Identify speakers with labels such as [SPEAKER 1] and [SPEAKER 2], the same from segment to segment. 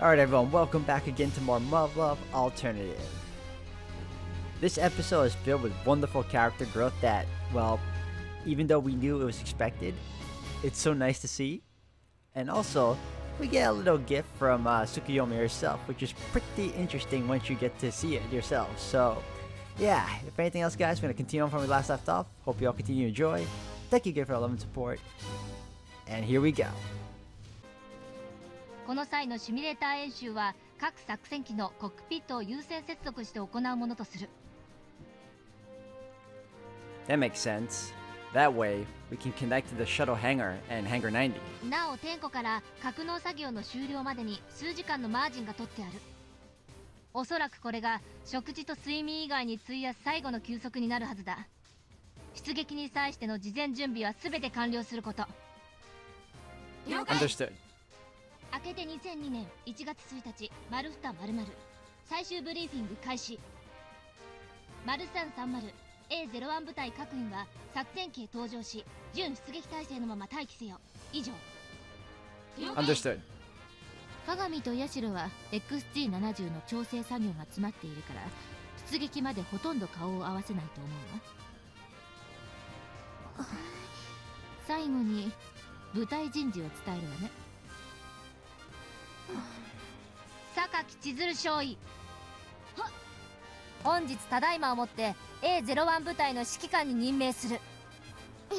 [SPEAKER 1] Alright everyone, welcome back again to more Muv-Luv Alternative. This episode is filled with wonderful character growth that, well, even though we knew it was expected, it's so nice to see. And also, we get a little gift from Tsukoyomi herself, which is pretty interesting once you get to see it yourself. So, yeah, if anything else guys, we're going to continue on from where we last left off. Hope you all continue to enjoy. Thank you again for all love and support. And here we go.
[SPEAKER 2] この際のシミュレーター演習は各作戦機のコックピットを優先接続して行うものとする。
[SPEAKER 1] That makes sense. That way, we can connect to the shuttle hangar and Hangar 90.
[SPEAKER 2] なお、点呼から格納作業の終了までに数時間のマージンが取ってある。おそらくこれが食事と睡眠以外に費やす最後の休息になるはずだ。出撃に際しての事前準備は全て完了すること。
[SPEAKER 1] 了解。Understood.
[SPEAKER 2] 明けて2002年1月1日、マルフタ〇〇最終ブリーフィング開始。0330 A01 部隊各員は作戦機へ搭乗し、準出撃態勢のまま待機せよ。以上。
[SPEAKER 1] Understood.
[SPEAKER 2] 鏡と社は XG70 の調整作業が詰まっているから、出撃までほとんど顔を合わせないと思うわ。最後に部隊人事を伝えるわね。榊千鶴少尉、本日ただいまをもって A01 部隊の指揮官に任命する。え、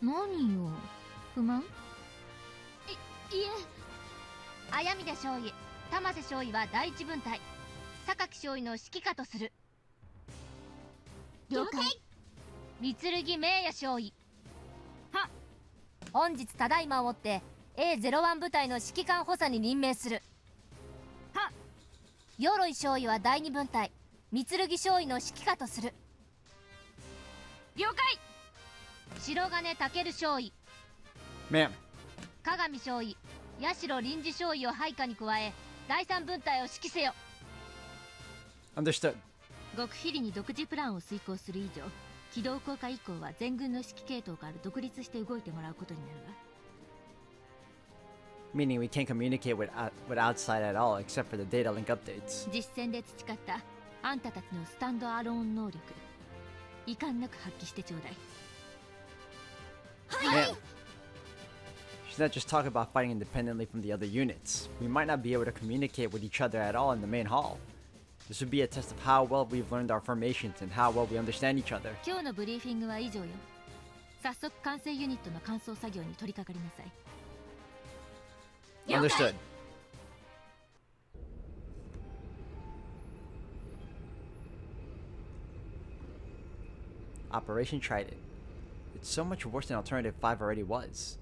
[SPEAKER 2] 何よ、不満？いえ。綾見田少尉、玉瀬少尉は第一分隊、榊少尉の指揮下とする。了解。三剣明也少尉、は、本日ただいまをもって A01 部隊の指揮官補佐に任命する。は、鎧少尉は第二分隊、三剣少尉の指揮下とする。了解。白金健少尉、
[SPEAKER 1] Ma'am.
[SPEAKER 2] 鏡少尉、八代臨時少尉を配下に加え、第三分隊を指揮せよ。
[SPEAKER 1] Understood.
[SPEAKER 2] 極秘裏に独自プランを遂行する以上、機動降下以降は全軍の指揮系統から独立して動いてもらうことになるわ。
[SPEAKER 1] Meaning we can't communicate with outside at all except for the data link updates.
[SPEAKER 2] 実戦で培ったあんたたちのスタンドアローン能力、遺憾なく発揮してちょうだい。
[SPEAKER 1] はい。She's not just talking about fighting independently from the other units. We might not be able to communicate with each other at all in the main hall. This would be a test of how well we've learned our formations and how well we understand each other.
[SPEAKER 2] 今日のブリーフィングは以上よ。早速完成ユニットの完走作業に取り掛かりなさい。
[SPEAKER 1] Understood. Operation Trident. It's so much worse than Alternative 5 already was.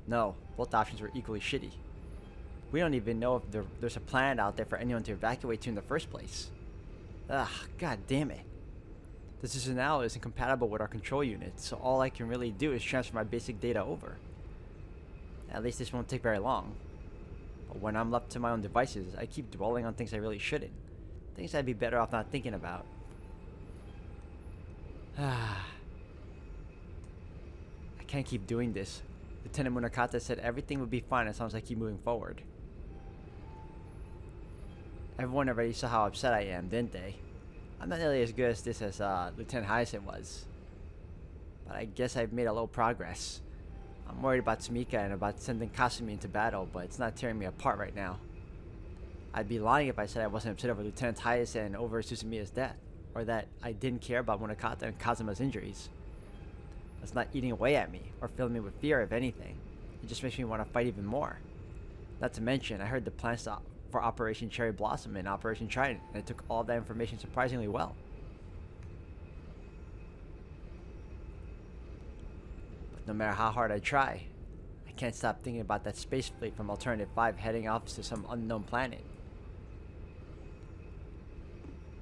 [SPEAKER 1] No, both options were equally shitty. We don't even know if there's a planet out there for anyone to evacuate to in the first place. Ugh, god damn it. The system now isn't compatible with our control unit, so all I can really do is transfer my basic data over. At least this won't take very long. But when I'm left to my own devices, I keep dwelling on things I really shouldn't. Things I'd be better off not thinking about. I can't keep doing this. Lieutenant Munakata said everything would be fine as long as I keep moving forward. Everyone already saw how upset I am, didn't they? I'm not nearly as good at this as Lieutenant Hyacinth was. But I guess I've made a little progress. I'm worried about Sumika and about sending Kasumi into battle, but it's not tearing me apart right now. I'd be lying if I said I wasn't upset over Lieutenant Hyacinth and over Susumiya's death, or that I didn't care about Munakata and Kazuma's injuries. It's not eating away at me, or filling me with fear, if anything. It just makes me want to fight even more. Not to mention, I heard the plans for Operation Cherry Blossom and Operation Trident, and I took all that information surprisingly well. But no matter how hard I try, I can't stop thinking about that space fleet from Alternative 5 heading off to some unknown planet.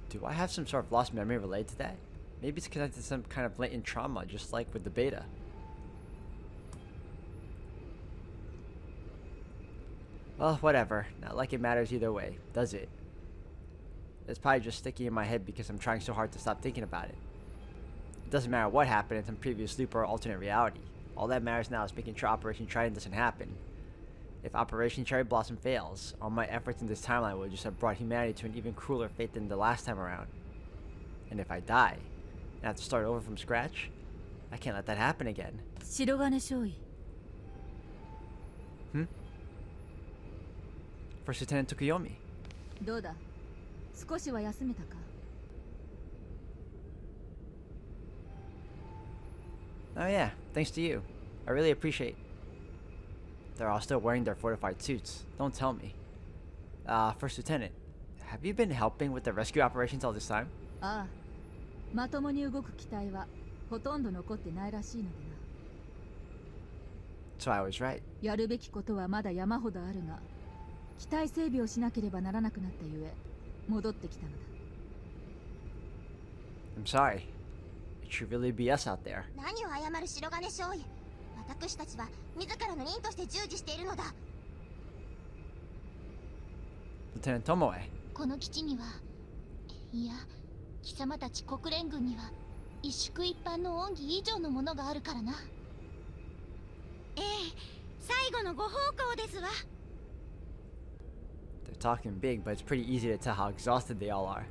[SPEAKER 1] Do I have some sort of lost memory related to that? Maybe it's connected to some kind of latent trauma, just like with the beta. Well, whatever. Not like it matters either way, does it? It's probably just sticking in my head because I'm trying so hard to stop thinking about it. It doesn't matter what happened in some previous loop or alternate reality. All that matters now is making sure Operation Trident doesn't happen. If Operation Cherry Blossom fails, all my efforts in this timeline will just have brought humanity to an even crueler fate than the last time around. And if I die, and have to start over from scratch, I can't let that happen again.
[SPEAKER 2] 白金少尉
[SPEAKER 1] First Lieutenant Tsukoyomi.
[SPEAKER 2] どうだ少しは休めたか
[SPEAKER 1] Oh yeah, thanks to you. I really appreciate. They're all still wearing their fortified suits. Don't tell me. First Lieutenant, have you been helping with the rescue operations all this time?
[SPEAKER 2] ああまともに動く機体はほとんど残ってないらしいのでな
[SPEAKER 1] So I was right.
[SPEAKER 2] やるべきことはまだ山ほどあるが機体整備をしなければならなくなったゆえ戻ってきたのだ
[SPEAKER 1] I'm sorry. It should really be us out there.
[SPEAKER 3] 何を謝る白金少尉。私たちは自らの任として従事しているのだ。
[SPEAKER 1] Lieutenant Tomoe.
[SPEAKER 3] この基地には、いや、貴様たち国連軍には一宿一般の恩義以上のものがあるからな。ええ、最後のご奉公ですわ。
[SPEAKER 1] They're talking big, but it's pretty easy to tell how exhausted they all are.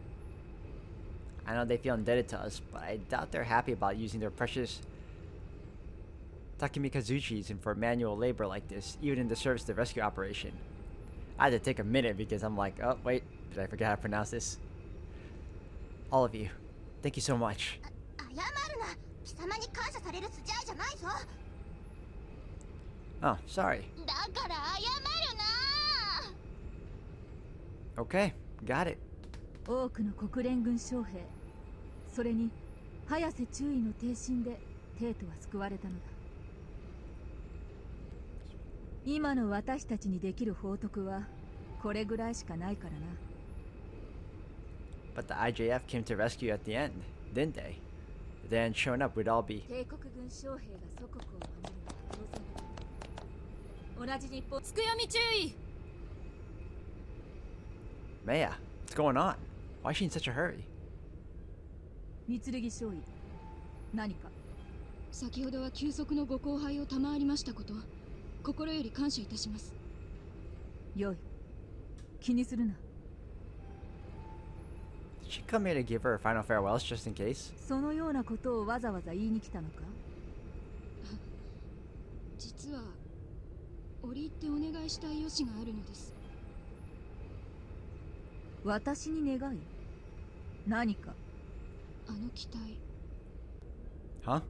[SPEAKER 1] I know they feel indebted to us, but I doubt they're happy about using their precious Takemikazuchis for manual labor like this, even in the service of the rescue operation. I had to take a minute because I'm like, oh wait, did I forget how to pronounce this? All of you, thank you so much.
[SPEAKER 3] 謝るな。貴様に感謝される筋合いじゃないぞ。
[SPEAKER 1] Oh, sorry.
[SPEAKER 3] だから謝るな。
[SPEAKER 1] Okay, got it.
[SPEAKER 2] 多くの国連軍将兵それに早瀬中尉の挺身で帝都は救われたのだ今の私たちにできる報徳はこれぐらいしかないからな
[SPEAKER 1] But the IJF came to rescue at the end, didn't they? If they hadn't shown up, we'd all be...
[SPEAKER 2] 帝国軍将兵が祖国を守るのは当然だ同じ日本つくよみ注意
[SPEAKER 1] Maya, what's going on? Why is she in such a hurry?
[SPEAKER 2] 三剣少尉何か
[SPEAKER 4] 先ほどは休息のご後輩を賜りましたこと心より感謝いたします
[SPEAKER 2] よい気にするな
[SPEAKER 1] Did she come here to give her final farewells just in case?
[SPEAKER 2] そのようなことをわざわざ言いに来たのか
[SPEAKER 4] 実は折り入ってお願いしたい用事があるのです
[SPEAKER 2] 私に願い何か
[SPEAKER 4] あの機体
[SPEAKER 1] Huh?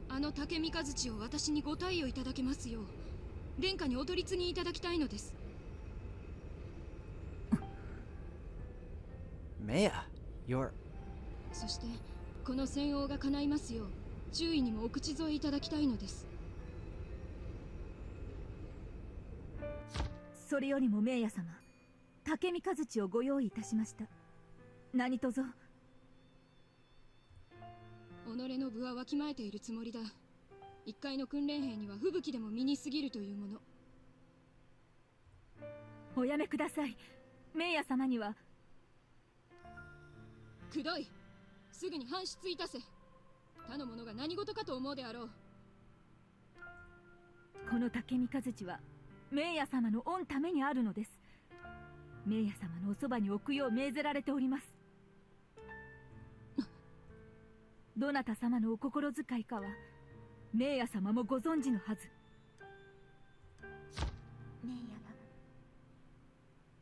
[SPEAKER 4] あの竹三日槌を私にご貸与いただけますよう殿下にお取り次ぎいただきたいのです
[SPEAKER 1] Maya, you're...
[SPEAKER 4] そしてこの戦王が叶いますよう注意にもお口添えいただきたいのです
[SPEAKER 2] それよりも名夜様竹三日槌をご用意いたしました何とぞ
[SPEAKER 4] 己の部はわきまえているつもりだ一階の訓練兵には吹雪でも身に過ぎるというもの
[SPEAKER 2] おやめください名夜様には
[SPEAKER 4] くどいすぐに搬出いたせ他の者が何事かと思うであろう
[SPEAKER 2] この竹三日槌は名夜様の御ためにあるのです名夜様のおそばに置くよう命ぜられておりますどなた様のお心遣いかは名夜様もご存知のはず
[SPEAKER 3] 名夜が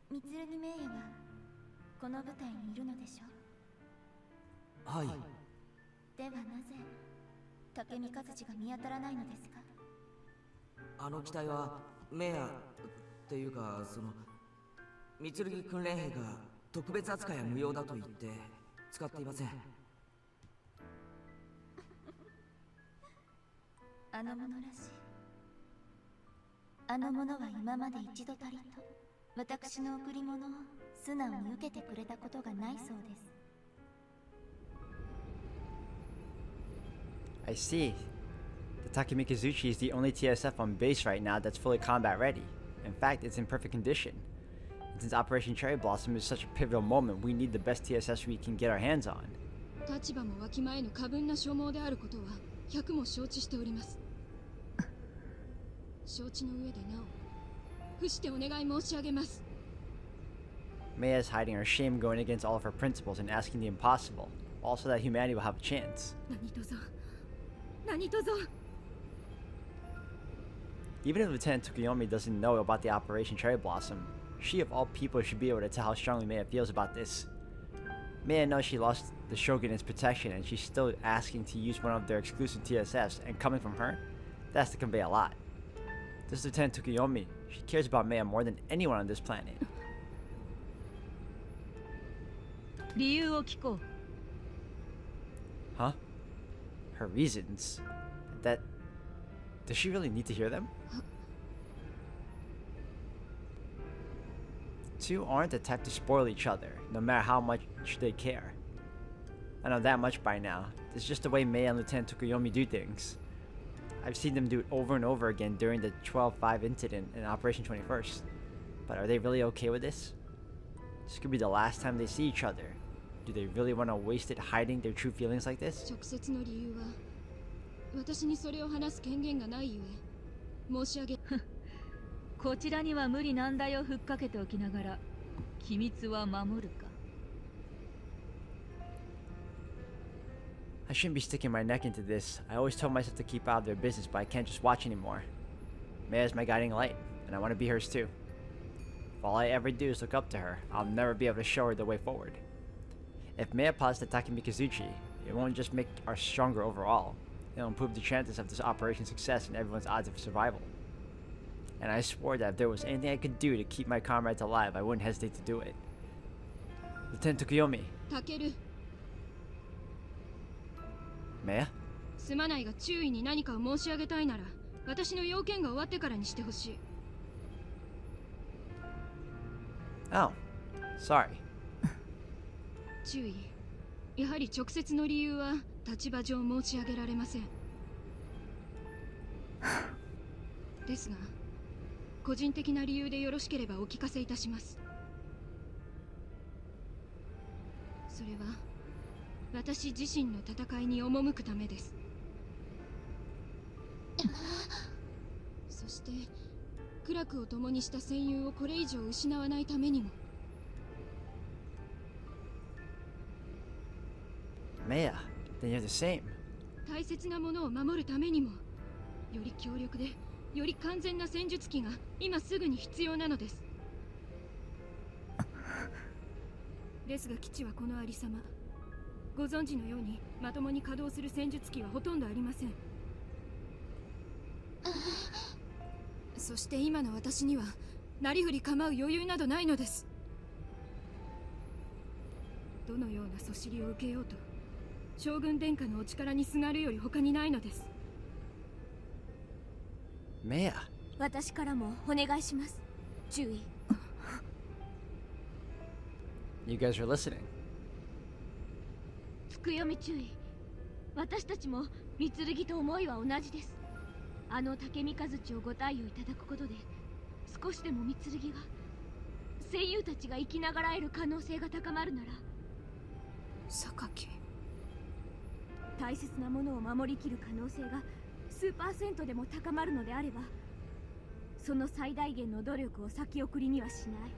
[SPEAKER 3] 三剣名夜がこの舞台にいるのでしょう
[SPEAKER 5] はい
[SPEAKER 3] ではなぜ竹三日槌が見当たらないのですか
[SPEAKER 5] あの機体はメアっていうか三剣訓練兵が特別扱いは無用だと言って使っていません
[SPEAKER 3] あの者らしいあの者は今まで一度たりと私の贈り物を素直に受けてくれたことがないそうです
[SPEAKER 1] I see. The Takemikazuchi is the only TSF on base right now that's fully combat ready. In fact, it's in perfect condition. And since Operation Cherry Blossom is such a pivotal moment, we need the best TSS we can get our hands on.
[SPEAKER 4] 立場もわきまえぬ過分な所望であることは百も承知しております承知の上でな伏してお願い申し上げます。
[SPEAKER 1] Maya is hiding her shame, going against all of her principles and asking the impossible, also that humanity will have a chance.
[SPEAKER 4] 何卒何卒
[SPEAKER 1] Even if Lieutenant Tsukoyomi doesn't know about the Operation Cherry Blossom, she of all people should be able to tell how strongly Maya feels about this. Maya knows she lost the Shogun's protection and she's still asking to use one of their exclusive TSFs, and coming from her, that's to convey a lot. This Lieutenant Tsukoyomi, she cares about Maya more than anyone on this planet.
[SPEAKER 2] 理由を聞こう。
[SPEAKER 1] Huh? Her reasons? That... Does she really need to hear them? Two aren't the type to spoil each other, no matter how much they care. I know that much by now. It's just the way Mei and Lieutenant Tsukuyomi do things. I've seen them do it over and over again during the 12-5 incident in Operation 21st. But are they really okay with this? This could be the last time they see each other. Do they really want to waste it hiding their true feelings like this?
[SPEAKER 4] 直接の理由は私にそれを話す権限がないゆえ申し上げ
[SPEAKER 2] こちらには無理難題をふっかけておきながら機密は守るか。
[SPEAKER 1] I shouldn't be sticking my neck into this. I always told myself to keep out of their business, but I can't just watch anymore. Maya's my guiding light, and I want to be hers too. If all I ever do is look up to her, I'll never be able to show her the way forward. If Maya posits attacking Mikazuchi, it won't just make us stronger overall. It'll improve the chances of this operation's success and everyone's odds of survival. And I swore that if there was anything I could do to keep my comrades alive, I wouldn't hesitate to do it. Lieutenant Tsukuyomi.
[SPEAKER 4] タケル
[SPEAKER 1] Maya?
[SPEAKER 4] すまないが注意に何かを申し上げたいなら私の要件が終わってからにしてほしい。
[SPEAKER 1] Oh. Sorry.
[SPEAKER 4] 注意。やはり直接の理由は立場上申し上げられません。ですが、個人的な理由でよろしければお聞かせいたします。それは私自身の戦いに赴くためです。そして苦楽を共にした戦友をこれ以上失わないためにも。
[SPEAKER 1] Maya, then you're the same.
[SPEAKER 4] 大切なものを守るためにも、より強力でより完全な戦術機が今すぐに必要なのです。ですが基地はこのありさま、ご存知のようにまともに稼働する戦術機はほとんどありません。そして今の私にはなりふり構う余裕などないのです。どのようなそしりを受けようと将軍殿下のお力にすがるより他にないのです。
[SPEAKER 1] Maya.
[SPEAKER 2] 私からもお願いします。注意。
[SPEAKER 1] You guys are listening.
[SPEAKER 2] つくよみ注意。私たちも三剣と思いは同じです。あの竹三日槌をご貸与いただくことで少しでも三剣が戦友たちが生きながらえる可能性が高まるなら、
[SPEAKER 4] 榊、
[SPEAKER 2] 大切なものを守りきる可能性が数%でも高まるのであれば、その最大限の努力を先送りにはしない。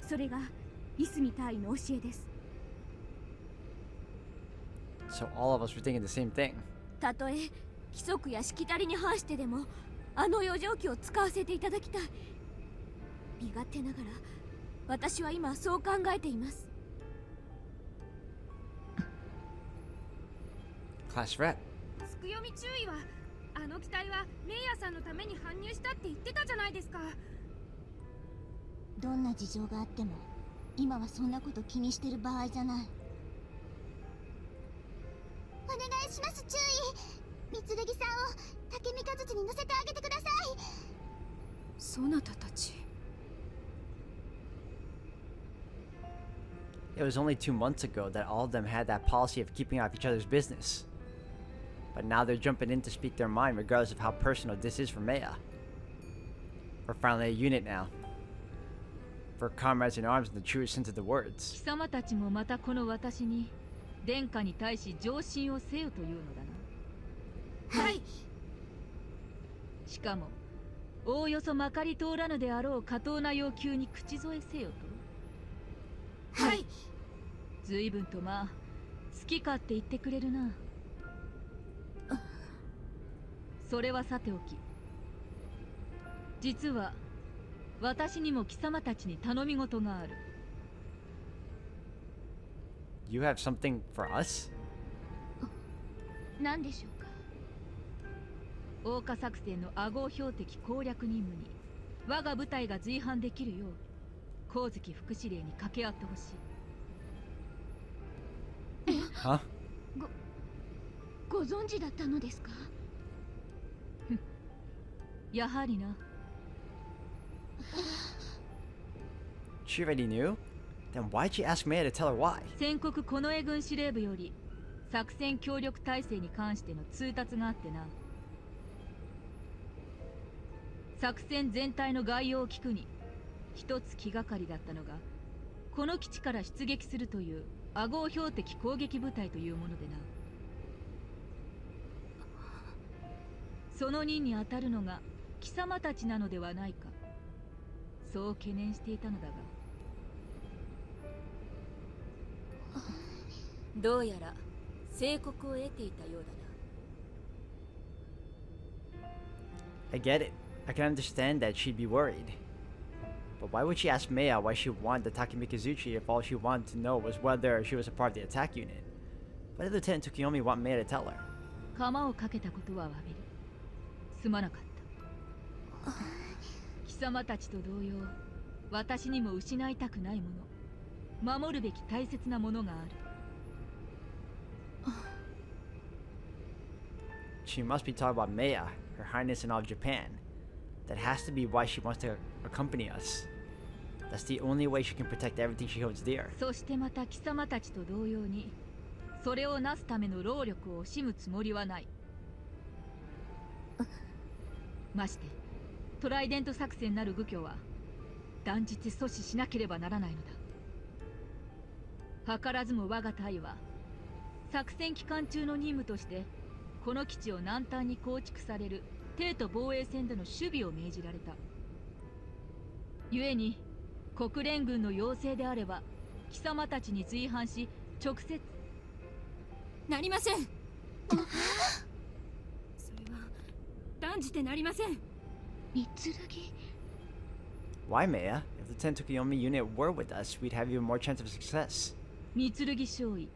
[SPEAKER 2] それがいすみ大尉の教えです。
[SPEAKER 1] So all of us were thinking the same thing.
[SPEAKER 2] たとえ規則やしきたりに反してでもあの余剰機を使わせていただきたい。身勝手ながら私は今そう考えています。
[SPEAKER 1] Class rep.
[SPEAKER 4] つくよみ注意はあの機体はメイヤさんのために搬入したって言ってたじゃないですか。
[SPEAKER 3] どんな事情があっても今はそんなこと気にしてる場合じゃない。お願いします。注意、三剣さんを竹三日槌に乗せてあげてください。
[SPEAKER 4] そなたたち。
[SPEAKER 1] It was only 2 months ago that all of them had that policy of keeping out of each other's business. But now they're jumping in to speak their mind regardless of how personal this is for Maya. We're finally a unit now. We're comrades in arms in the truest sense of the words.
[SPEAKER 2] 貴様たちもまたこの私に殿下に対し上申をせよというのだな。
[SPEAKER 3] はい。
[SPEAKER 2] しかも
[SPEAKER 4] おおよそまかり通らぬであろう過当な要求に口添えせよと。
[SPEAKER 3] はい。
[SPEAKER 4] 随分とまあ好きかって言ってくれるな。それはさておき、実は私にも貴様たちに頼み事がある。
[SPEAKER 1] You have something for us?
[SPEAKER 3] 何でしょうか。
[SPEAKER 4] 桜花作戦の阿号標的攻略任務に我が部隊が随伴できるよう光月副司令に掛け合ってほしい。
[SPEAKER 1] Huh?
[SPEAKER 3] ご存知だったのですか。
[SPEAKER 4] やはりな。
[SPEAKER 1] She already knew? Then why'd she ask Maya to tell her why?
[SPEAKER 4] 戦国近衛軍司令部より作戦協力体制に関しての通達があってな。作戦全体の概要を聞くに一つ気がかりだったのが、この基地から出撃するという阿号標的攻撃部隊というものでな。その任に当たるのが貴様たちなのではないか、そう懸念していたのだが、どうやら征告を得ていたようだな。
[SPEAKER 1] I get it. I can understand that she'd be worried. But why would she ask Maya why she wanted Taki Mikazuchi if all she wanted to know was whether she was a part of the attack unit? Why did Lieutenant Tsukoyomi want Maya to tell her?
[SPEAKER 4] 釜をかけたことは詫びる。すまなかった。貴様たちと同様、私にも失いたくないもの、守るべき大切なものがある。
[SPEAKER 1] She must be talking about Maya, Her Highness and all of Japan. That has to be why she wants to accompany us. That's the only way she can protect everything she holds dear.
[SPEAKER 4] そしてまた貴様たちと同様に、それをなすための労力を惜しむつもりはない。ましてトライデント作戦なる愚挙は断じて阻止しなければならないのだ。図らずも我が隊は作戦期間中の任務としてこの基地を南端に構築される帝都防衛線での守備を命じられた。故に国連軍の要請であれば貴様たちに随伴し直接。
[SPEAKER 3] なりません。
[SPEAKER 4] それは断じてなりません。
[SPEAKER 3] 三剣。
[SPEAKER 1] Why, Maya? If the Lieutenant Tsukoyomi unit were with us, we'd have even more chance of success.
[SPEAKER 4] 三剣少尉、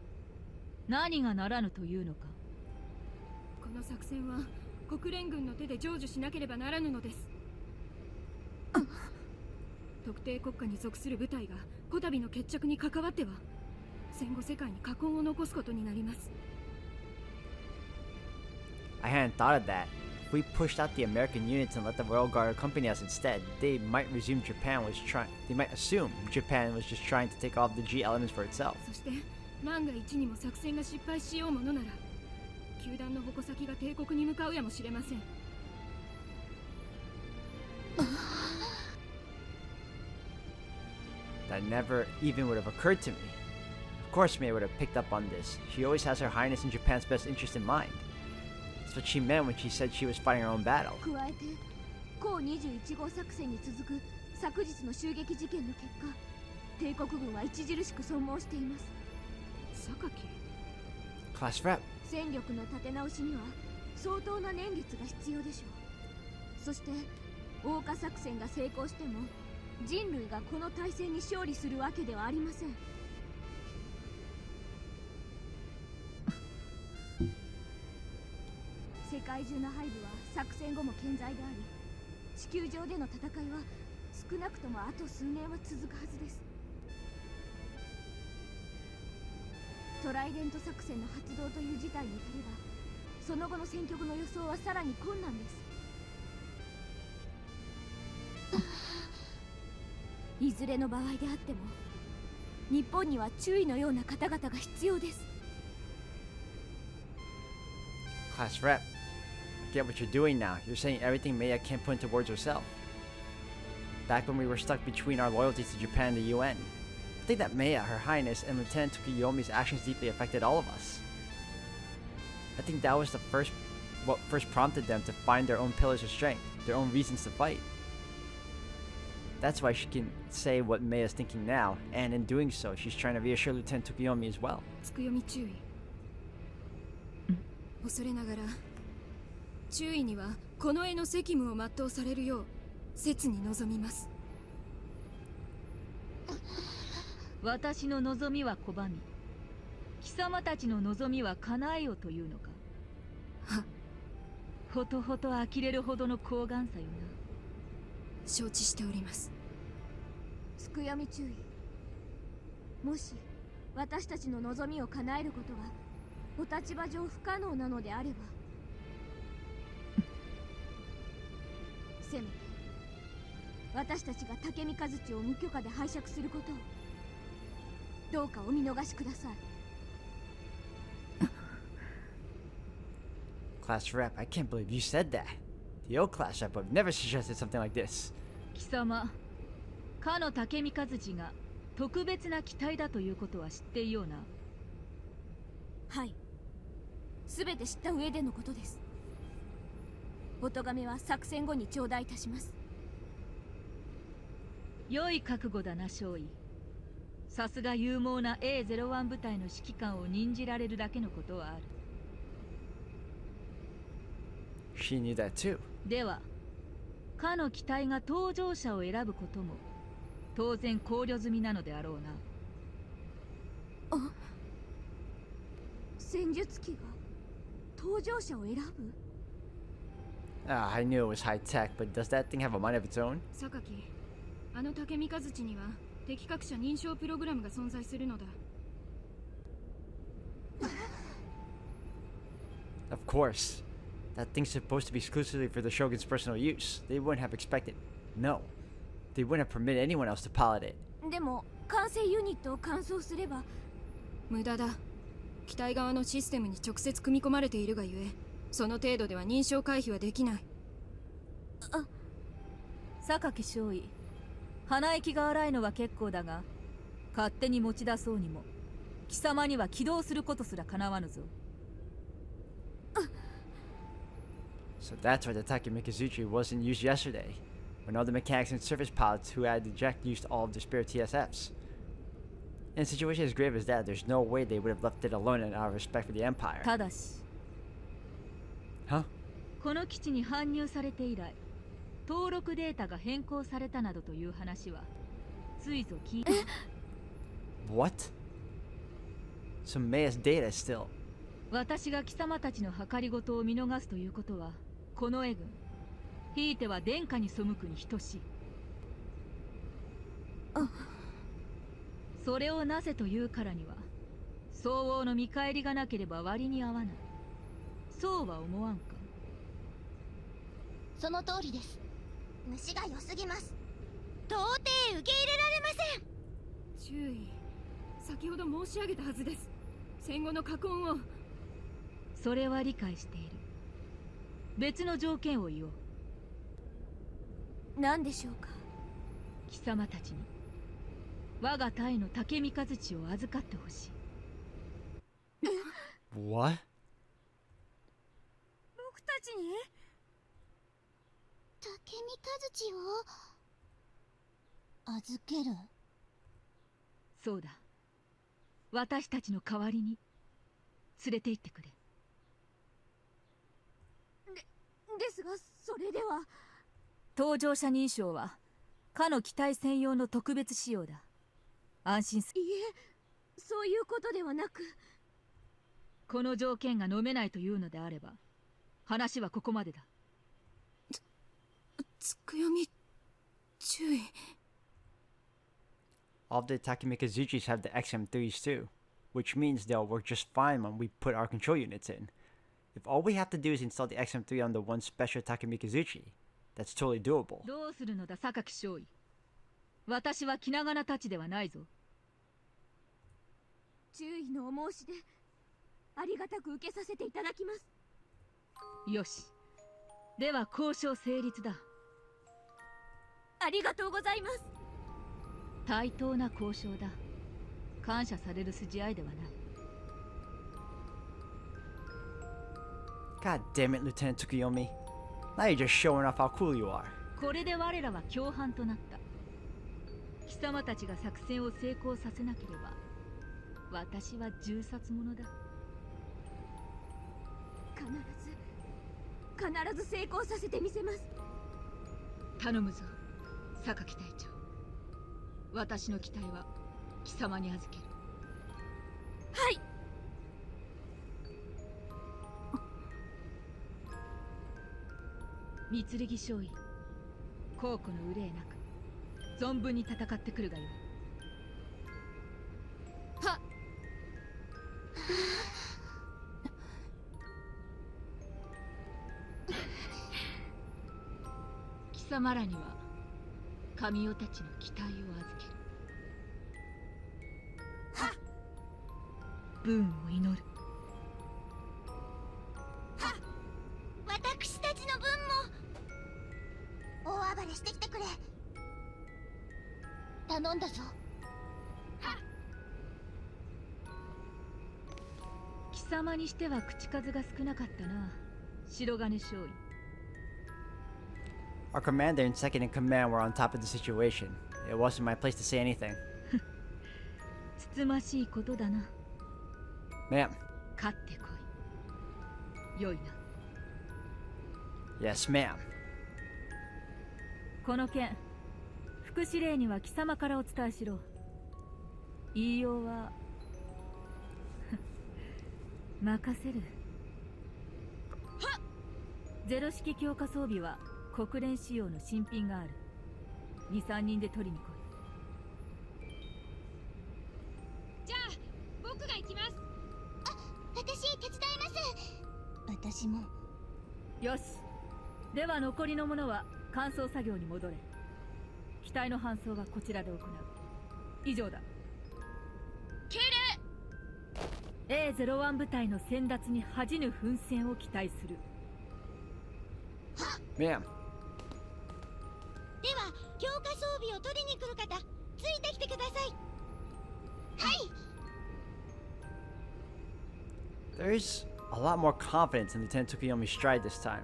[SPEAKER 4] 何がならぬというのか。
[SPEAKER 6] この作戦は国連軍の手で成就しなければならぬのです。特定国家に属する部隊がこたびの決着に関わっては戦後世界に禍根を残すことになります。
[SPEAKER 1] I hadn't thought of that. If we pushed out the American units and let the Royal Guard accompany us instead, they might assume Japan was just trying to take off the G elements for itself.
[SPEAKER 6] そして万が一にも作戦が失敗しようものなら球団の矛先が帝国に向かうやもしれません。
[SPEAKER 1] That never even would have occurred to me. Of course Maya would have picked up on this. She always has Her Highness and Japan's best interest in mind. That's what she meant when she said she was fighting her own battle.
[SPEAKER 3] 加えて高21号作戦に続く昨日の襲撃事件の結果、帝国軍は著しく損耗しています。
[SPEAKER 6] 榊。
[SPEAKER 1] Class rep.
[SPEAKER 3] 戦力の立て直しには相当な年月が必要でしょう。そして桜花作戦が成功しても人類がこの体制に勝利するわけではありません。世界中の配備は作戦後も健在であり、地球上での戦いは少なくともあと数年は続くはずです。トライデント作戦の発動という事態に至れば、その後の戦局の予想はさらに困難です。いずれの場合であっても、日本には注意のような方々が必要です。
[SPEAKER 1] Class rep. I get what you're doing now. You're saying everything Maya can't put into words herself. Back when we were stuck between our loyalties to Japan and the UN, I think that Maya, Her Highness, and Lieutenant Tsukoyomi's actions deeply affected all of us. I think that was what first prompted them to find their own pillars of strength. their own reasons to fight. That's why she can say what Meia's thinking now, and in doing so, she's trying to reassure Lieutenant Tsukoyomi as well.
[SPEAKER 6] つくよみ注意。恐れながら注意にはこの絵の責務を全うされるよう切に望みます。
[SPEAKER 4] 私の望みは拒み、貴様たちの望みは叶えよというのか。
[SPEAKER 6] は、
[SPEAKER 4] ほとほと呆れるほどの高顔さよな。
[SPEAKER 6] 承知しております。
[SPEAKER 3] つくよみ注意。もし私たちの望みを叶えることがお立場上不可能なのであればせめて私たちが竹三和地を無許可で拝借することをどうかお見逃しください。
[SPEAKER 1] Class rep, I can't believe you said that. The old class rep would have never suggested something like this.
[SPEAKER 4] 貴様、かの竹三和地が特別な機体だということは知っていような。
[SPEAKER 3] はい、すべて知った上でのことです。お咎めは作戦後に頂戴いたします。
[SPEAKER 4] 良い覚悟だな少尉。さすが勇猛な A01 部隊の指揮官を任じられるだけのことはある。
[SPEAKER 1] She knew that too.
[SPEAKER 4] では、かの機体が搭乗者を選ぶことも当然考慮済みなのであろうな。
[SPEAKER 3] あ、戦術機が搭乗者を選ぶ？
[SPEAKER 1] I knew it was high tech, but does that thing have a mind of its own?
[SPEAKER 6] 榊、あの竹三和地には敵各社認証プログラムが存在するのだ。
[SPEAKER 1] Of course. That thing's supposed to be exclusively for the Shogun's personal use. They wouldn't have expected. No. They wouldn't have permitted anyone else to pilot it.
[SPEAKER 3] でも管制ユニットを換装すれば
[SPEAKER 6] 無駄だ。機体側のシステムに直接組み込まれているがゆえ、その程度では認証回避はできない。
[SPEAKER 4] 榊少尉、鼻息が荒いのは結構だが、勝手に持ち出そうにも貴様には起動することすら叶わぬぞ。
[SPEAKER 1] So that's why the Taki Mikazuchi wasn't used yesterday, when all the mechanics and surface pilots who had the eject used all of their spare TSFs. In a situation as grave as that, there's no way they would have left it alone out of respect for the Empire.
[SPEAKER 4] ただし、
[SPEAKER 1] Huh?
[SPEAKER 4] この基地に搬入されて以来、登録データが変更されたなどという話はついぞ聞いた。
[SPEAKER 1] What? So Meia's data is still...
[SPEAKER 4] 私が貴様たちの計りごとを見逃すということは、この絵軍、ひいては殿下に背くに等しい。それをなぜというからには、相応の見返りがなければ割に合わない。そうは思わんか。
[SPEAKER 3] その通りです。虫が良すぎます。到底受け入れられません。
[SPEAKER 6] 注意。先ほど申し上げたはずです。戦後の禍根を。
[SPEAKER 4] それは理解している。別の条件を言おう。
[SPEAKER 3] 何でしょうか。
[SPEAKER 4] 貴様たちに我が隊の竹三和地を預かってほしい。
[SPEAKER 1] What?
[SPEAKER 3] 僕たちに竹三和地を預ける？
[SPEAKER 4] そうだ。私たちの代わりに連れて行ってくれ。
[SPEAKER 3] ですが、それでは。
[SPEAKER 4] 搭乗者認証はかの機体専用の特別仕様だ。安心する。
[SPEAKER 3] いえ、そういうことではなく、
[SPEAKER 4] この条件が飲めないというのであれば、話はここまでだ。
[SPEAKER 6] つくよみ注意。
[SPEAKER 1] All the Takemikazuchis have the XM3s too, which means they'll work just fine when we put our control units in. If all we have to do is install the XM3 on the one special Takemikazuchi, that's totally doable.
[SPEAKER 4] どうするのだ榊少尉。私は気長な太刀ではないぞ。
[SPEAKER 3] 注意のお申し出、ありがたく受けさせていただきます。
[SPEAKER 4] よし。では交渉成立だ。
[SPEAKER 3] ありがとうございます。
[SPEAKER 4] 対等な交渉だ。感謝される筋合いではない。
[SPEAKER 1] God damn it, Lieutenant Tsukoyomi. Now you're just showing off how cool you are.
[SPEAKER 4] これで我らは共犯となった。貴様たちが作戦を成功させなければ私は銃殺者だ。
[SPEAKER 6] 必ず成功させてみせます。
[SPEAKER 4] 頼むぞ榊隊長。私の期待は貴様に預ける。
[SPEAKER 6] はい。
[SPEAKER 4] 三剣少尉、後顧の憂いなく存分に戦ってくるがよい。
[SPEAKER 6] はっ。
[SPEAKER 4] 貴様らには神代たちの期待を預ける。
[SPEAKER 3] はっ。
[SPEAKER 4] 武運を祈る。
[SPEAKER 3] はっ。私たちの分も大暴れしてきてくれ。頼んだぞ。
[SPEAKER 4] はっ。貴様にしては口数が少なかったな、白金少尉。
[SPEAKER 1] Our commander and second in command were on top of the situation. It wasn't my place to say anything.
[SPEAKER 4] つつましいことだな。
[SPEAKER 1] Ma'am.
[SPEAKER 4] 勝ってこい。よいな。
[SPEAKER 1] Yes, ma'am.
[SPEAKER 4] この件、副司令には貴様からお伝えしろ。言いようは任せる。
[SPEAKER 6] はっ。
[SPEAKER 4] ゼロ式強化装備は国連仕様の新品がある。2、3人で取りに来い。
[SPEAKER 6] じゃあ僕が行きます。
[SPEAKER 3] 私手伝います。私も。
[SPEAKER 4] よし、では残りの者は乾燥作業に戻れ。機体の搬送はこちらで行う。以上だ。
[SPEAKER 6] 敬
[SPEAKER 4] 礼。A01 部隊の先達に恥じぬ奮戦を期待する。
[SPEAKER 1] Ma'am.
[SPEAKER 3] では強化装備を取りに来る方、ついてきてください。はい。
[SPEAKER 1] There's a lot more confidence in Lieutenant Tsukoyomi's stride this time.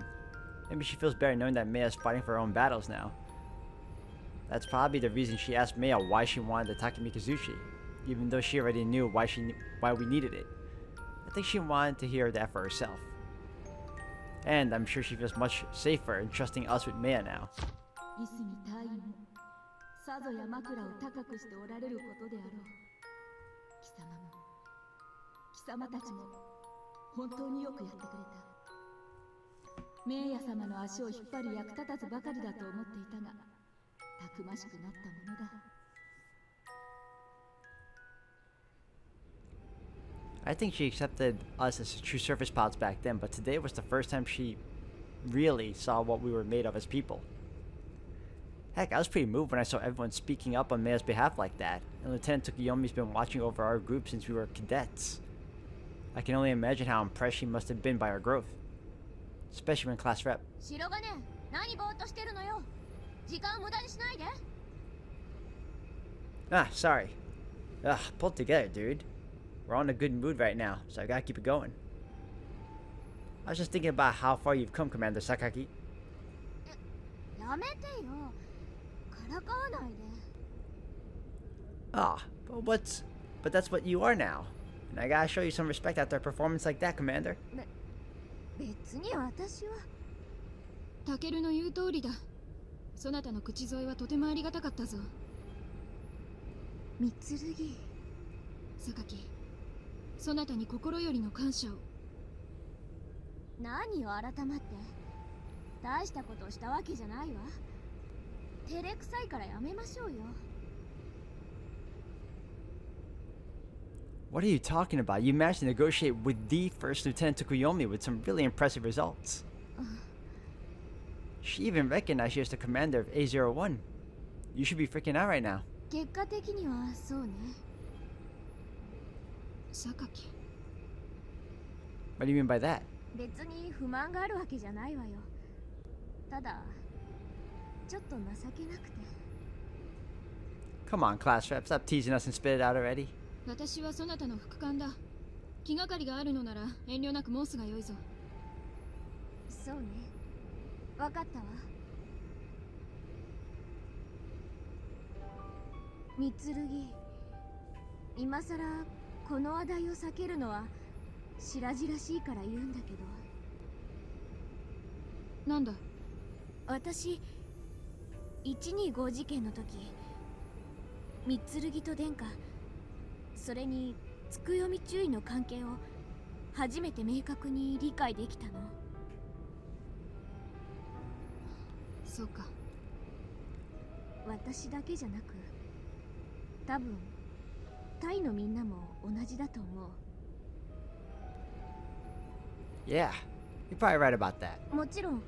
[SPEAKER 1] Maybe she feels better knowing that Meia's fighting for her own battles now. That's probably the reason she asked Meia why she wanted the Takemi Kazushi, even though she already knew why we needed it. I think she wanted to hear that for herself. And I'm sure she feels much safer in trusting us with Meia now.
[SPEAKER 4] いすみ大尉もさぞや枕を高くしておられることであろう。貴様も貴様たちも本当によくやってくれた。メイヤ様の足を引っ張る役立たずばかりだと思っていたが、たくましくなったものだ。
[SPEAKER 1] I think she accepted us as true surface pilots back then, but today was the first time she really saw what we were made of as people. Heck, I was pretty moved when I saw everyone speaking up on Meia's behalf like that, and Lieutenant Tsukoyomi's been watching over our group since we were cadets. I can only imagine how impressed she must have been by our growth, especially when class rep.
[SPEAKER 3] 白金、何ぼーっとしてるのよ。時間を無駄にしないで。
[SPEAKER 1] Ah, sorry. Ugh, pull it together, dude. We're on a good mood right now, so I gotta keep it going. I was just thinking about how far you've come, Commander Sakaki.
[SPEAKER 3] やめてよ。からかわないで。
[SPEAKER 1] Ah, but that's what you are now. And I gotta show you some respect after a performance like that, Commander.
[SPEAKER 3] 別に私は。
[SPEAKER 6] タケルの言う通りだ。そなたの口添えはとてもありがたかったぞ。
[SPEAKER 3] 三剣。
[SPEAKER 6] 榊、そなたに心よりの感謝を。
[SPEAKER 3] 何よ改まって。大したことをしたわけじゃないわ。照れくさいからやめましょうよ。
[SPEAKER 1] What are you talking about? You managed to negotiate with the first Lieutenant Tsukoyomi with some really impressive results. She even recognized you as the commander of A01. You should be freaking out right now.
[SPEAKER 3] 結果的にはそうね。
[SPEAKER 6] 榊。
[SPEAKER 1] What do you mean by that?
[SPEAKER 3] 別に不満があるわけじゃないわよ。ただちょっと情けなくて。
[SPEAKER 1] Come on, class rep, stop teasing us and spit it out already.
[SPEAKER 6] 私はそなたの副官だ。気がかりがあるのなら遠慮なく申すがよいぞ。
[SPEAKER 3] そうね。わかったわ。三剣、今さらこの話題を避けるのは白々しいから言うんだけど、
[SPEAKER 6] なんだ。
[SPEAKER 3] 私125事件の時、三剣と殿下、それにつくよみ注意の関係を初めて明確に理解できたの。
[SPEAKER 6] そうか。
[SPEAKER 3] 私だけじゃなく、多分タイのみんなも同じだと思う。
[SPEAKER 1] Yeah, you're probably right about that.
[SPEAKER 3] もちろん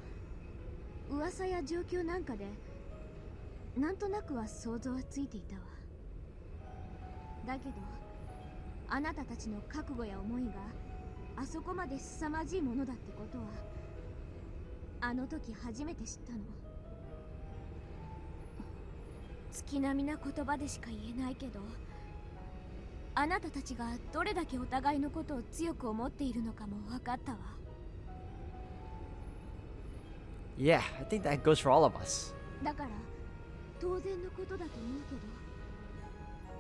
[SPEAKER 3] 噂や状況なんかでなんとなくは想像はついていたわ。だけどあなたたちの覚悟や思いがあそこまで凄まじいものだってことはあの時初めて知ったの。月並みな言葉でしか言えないけど、あなたたちがどれだけお互いのことを強く思っているのかも分かったわ。
[SPEAKER 1] Yeah, I think that goes for all of us.
[SPEAKER 3] だから当然のことだと思うけど、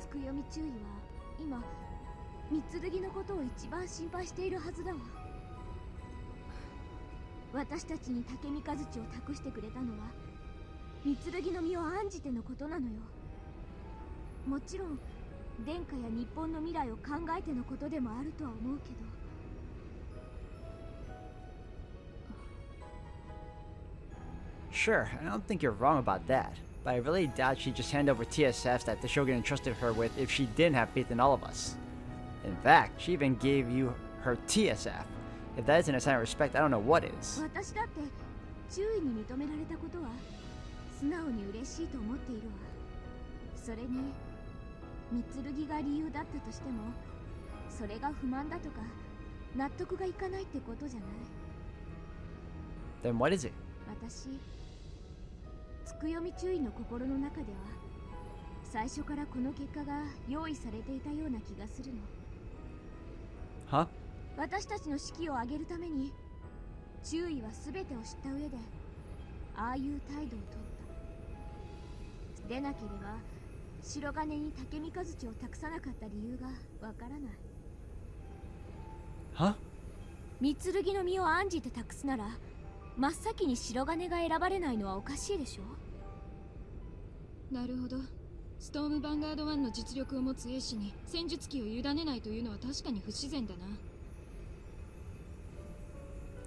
[SPEAKER 3] つくよみ注意は今三剣のことを一番心配しているはずだわ。私たちに竹三日槌を託してくれたのは三剣の身を案じてのことなのよ。もちろん殿下や日本の未来を考えてのことでもあるとは思うけど、
[SPEAKER 1] Sure, I don't think you're wrong about that, but I really doubt she'd just hand over TSFs that the Shogun entrusted her with if she didn't have faith in all of us. In fact, she even gave you her TSF. If that isn't a sign of respect, I don't know what is.
[SPEAKER 3] 私だって注意に認められたことは素直に嬉しいと思っているわ。それに三剣が理由だったとしても、それが不満だとか納得がいかないってことじゃない。
[SPEAKER 1] Then what is it?
[SPEAKER 3] 私つくよみ注意の心の中では最初からこの結果が用意されていたような気がするの。
[SPEAKER 1] Huh?
[SPEAKER 3] 私たちの士気を上げるために注意は全てを知った上でああいう態度をとった。でなければ白金に竹三日槌を託さなかった理由がわからない。
[SPEAKER 1] Huh?
[SPEAKER 3] 三剣の身を案じて託すなら真っ先に白金が選ばれないのはおかしいでしょ。
[SPEAKER 6] なるほど。ストームヴァンガード1の実力を持つ兵士に戦術機を委ねないというのは確かに不自然だな。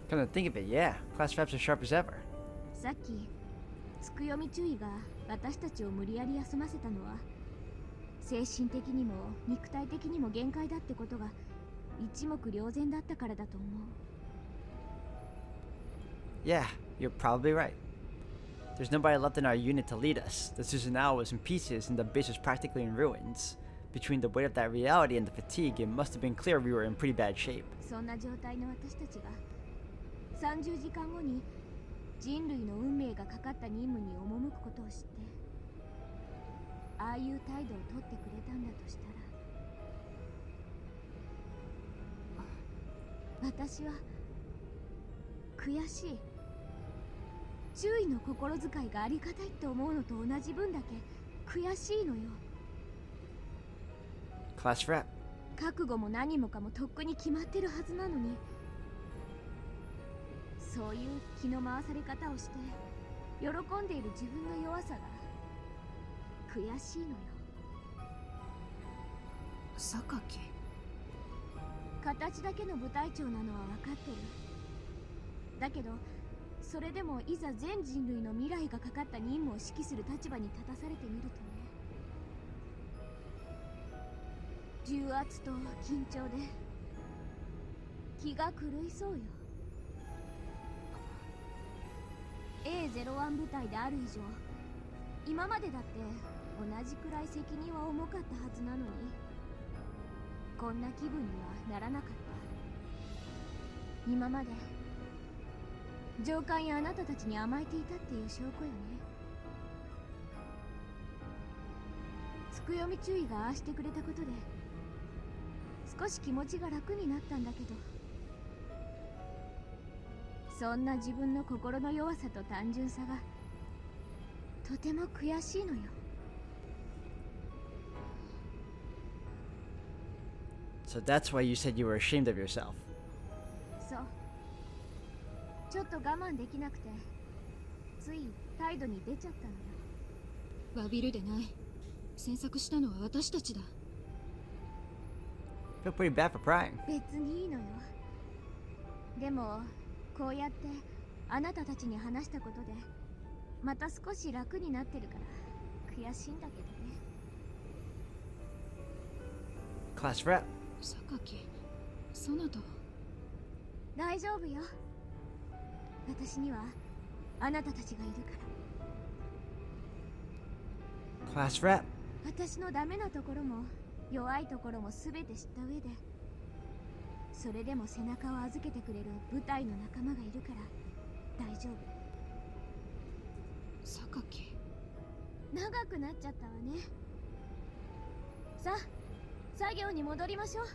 [SPEAKER 1] Come to think of it, yeah. Class reps are sharp as ever.
[SPEAKER 3] さっきつくよみ注意が私たちを無理やり休ませたのは精神的にも肉体的にも限界だってことが一目瞭然だったからだと思う。
[SPEAKER 1] Yeah, you're probably right. There's nobody left in our unit to lead us. The Susanoo was in pieces and the base was practically in ruins. Between the weight of that reality and the fatigue, it must have been clear we were in pretty bad shape.
[SPEAKER 3] そんな状態の私たちが30時間後に人類の運命がかかった任務に赴くことを知って、ああいう態度をとってくれたんだとしたら、私は悔しい。注意の心遣いがありがたいって思うのと同じ分だけ悔しいのよ。
[SPEAKER 1] Class rep.
[SPEAKER 3] 覚悟も何もかもとっくに決まってるはずなのに、そういう気の回され方をして喜んでいる自分の弱さが悔しいのよ。
[SPEAKER 6] 榊。
[SPEAKER 3] 形だけの部隊長なのは分かってる。だけどそれでもいざ全人類の未来がかかった任務を指揮する立場に立たされてみるとね、重圧と緊張で気が狂いそうよ。 A01 部隊である以上、今までだって同じくらい責任は重かったはずなのに、こんな気分にはならなかった。今まで上官やあなたたちに甘えていたっていう証拠よね。つくよみ注意がああしてくれたことで少し気持ちが楽になったんだけど、
[SPEAKER 6] そんな自分の心の弱さと単純さがとても悔しいのよ。
[SPEAKER 1] So that's why you said you were ashamed of yourself.
[SPEAKER 6] そう、ちょっと我慢できなくてつい態度に出ちゃったのよ。詫びるでない。詮索したのは私たちだ。
[SPEAKER 1] Feel pretty bad for prying.
[SPEAKER 6] 別にいいのよ。でもこうやってあなたたちに話したことでまた少し楽になってるから悔しいんだけどね。
[SPEAKER 1] Class rep.
[SPEAKER 6] 榊、そなたは大丈夫よ。私にはあなたたちがいるか
[SPEAKER 1] Class rep.
[SPEAKER 6] ら。私のダメなところも弱いところも全て知った上でそれでも背中を預けてくれる部隊の仲間がいるから大丈夫。榊、長くなっちゃったわね。さあ作業に戻りましょう。